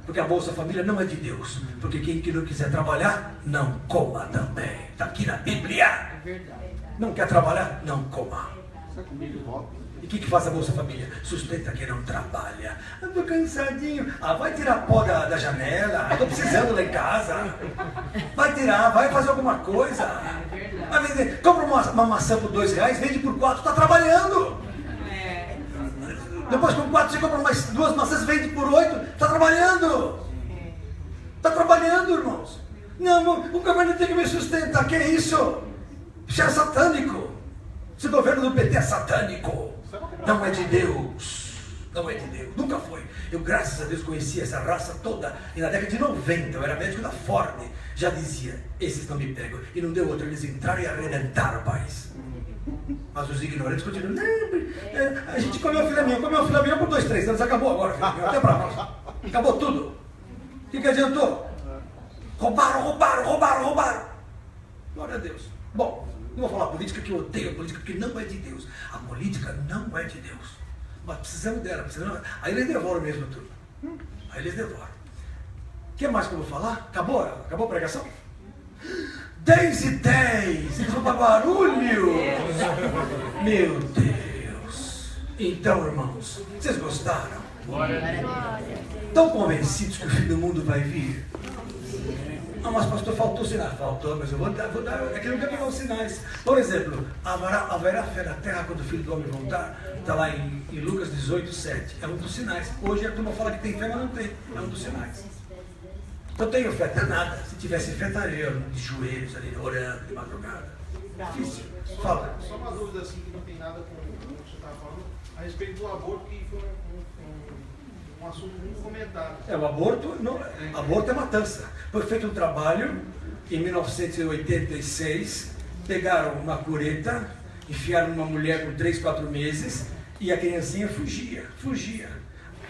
Porque a Bolsa Família não é de Deus. Porque quem que não quiser trabalhar, não coma também. Está aqui na Bíblia. Não quer trabalhar? Não coma. E o que faz a Bolsa Família? Sustenta quem não trabalha. Eu estou cansadinho. Vai tirar pó da janela. Estou precisando lá em casa. Vai tirar, vai fazer alguma coisa. Vai vender. Compra uma maçã por R$2, vende por 4, está trabalhando. Depois com 4 você compra mais 2 maçãs, vende por 8, está trabalhando. Está trabalhando, irmãos. Não, o governo tem que me sustentar. Que é isso? Isso é satânico. Esse governo do PT é satânico. Não é de Deus. Não é de Deus. Nunca foi. Eu, graças a Deus, conheci essa raça toda. E na década de 90, eu era médico da Ford. Já dizia, esses não me pegam. E não deu outro. Eles entraram e arrebentaram o país. Mas os ignorantes continuam. Não, a gente comeu filé mignon por 2, 3 anos. Acabou agora, filé mignon. Até pra nós. Acabou tudo. O que adiantou? Roubaram. Glória a Deus. Bom, não vou falar política, que eu odeio a política, porque não é de Deus. A política não é de Deus. Mas precisamos dela. Aí eles devoram mesmo tudo. Aí eles devoram. O que mais que eu vou falar? Acabou a pregação? 10:10. Eles vão para barulho. Meu Deus. Então, irmãos, vocês gostaram? Estão convencidos que o fim do mundo vai vir? Não, mas pastor, faltou sinais. Faltou, mas eu vou dar. É que nunca pegou os sinais. Por exemplo, haverá fé na terra quando o Filho do Homem voltar? Está lá em Lucas 18:7. É um dos sinais. Hoje a turma fala que tem fé, mas não tem. É um dos sinais. Eu tenho fé, até nada. Se tivesse fé, estaria eu de joelhos ali, orando de madrugada. Difícil. Fala. Só uma dúvida assim, que não tem nada com o que você estava falando, a respeito do aborto, que foi um assunto muito comentado. O aborto é matança. Foi feito um trabalho em 1986, pegaram uma cureta, enfiaram uma mulher com 3, 4 meses e a criancinha fugia.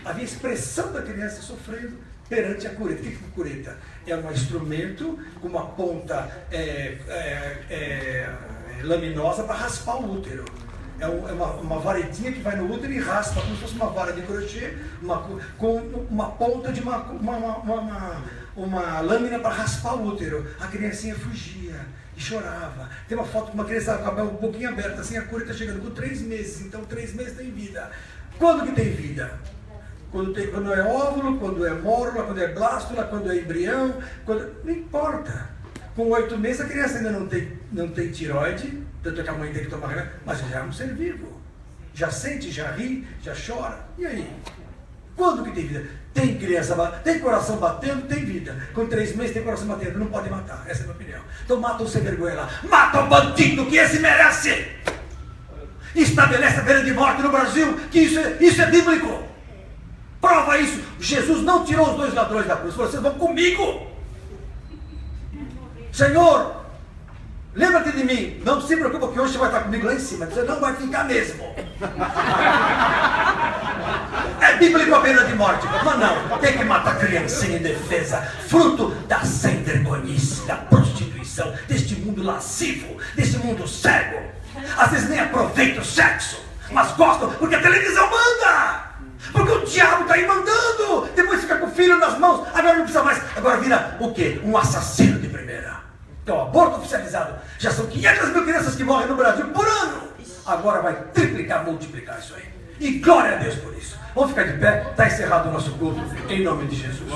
Havia expressão da criança sofrendo perante a cureta. O que é a cureta? É um instrumento com uma ponta laminosa para raspar o útero. É uma varetinha que vai no útero e raspa, como se fosse uma vara de crochê, com uma ponta de uma lâmina para raspar o útero. A criancinha fugia e chorava. Tem uma foto de uma criança com a boca um pouquinho aberta, assim, a cureta chegando com 3 meses. Então 3 meses tem vida. Quando que tem vida? Quando é óvulo, quando é mórula, quando é blástula, quando é embrião, não importa. Com 8 meses a criança ainda não tem tireoide, tanto que a mãe tem que tomar remédio, mas já é um ser vivo. Já sente, já ri, já chora. E aí? Quando que tem vida? Tem criança, tem coração batendo, tem vida. Com 3 meses tem coração batendo, não pode matar. Essa é a minha opinião. Então mata o sem vergonha lá. Mata o bandido que esse merece. Estabelece a pena de morte no Brasil, que isso é bíblico. Prova isso. Jesus não tirou os 2 ladrões da cruz. Vocês vão comigo. Senhor, lembra-te de mim. Não se preocupe que hoje você vai estar comigo lá em cima. Você não vai ficar mesmo. É bíblico a pena de morte. Mas não, tem que matar criancinha em defesa. Fruto da sem vergonhice, da prostituição, deste mundo lascivo, deste mundo cego. Às vezes nem aproveita o sexo, mas gostam porque a televisão manda. Porque o diabo está aí mandando. Depois fica com o filho nas mãos. Agora não precisa mais. Agora vira o quê? Um assassino de primeira. Então, aborto oficializado. Já são 500 mil crianças que morrem no Brasil por ano. Agora vai triplicar, multiplicar isso aí. E glória a Deus por isso. Vamos ficar de pé. Está encerrado o nosso culto. Em nome de Jesus.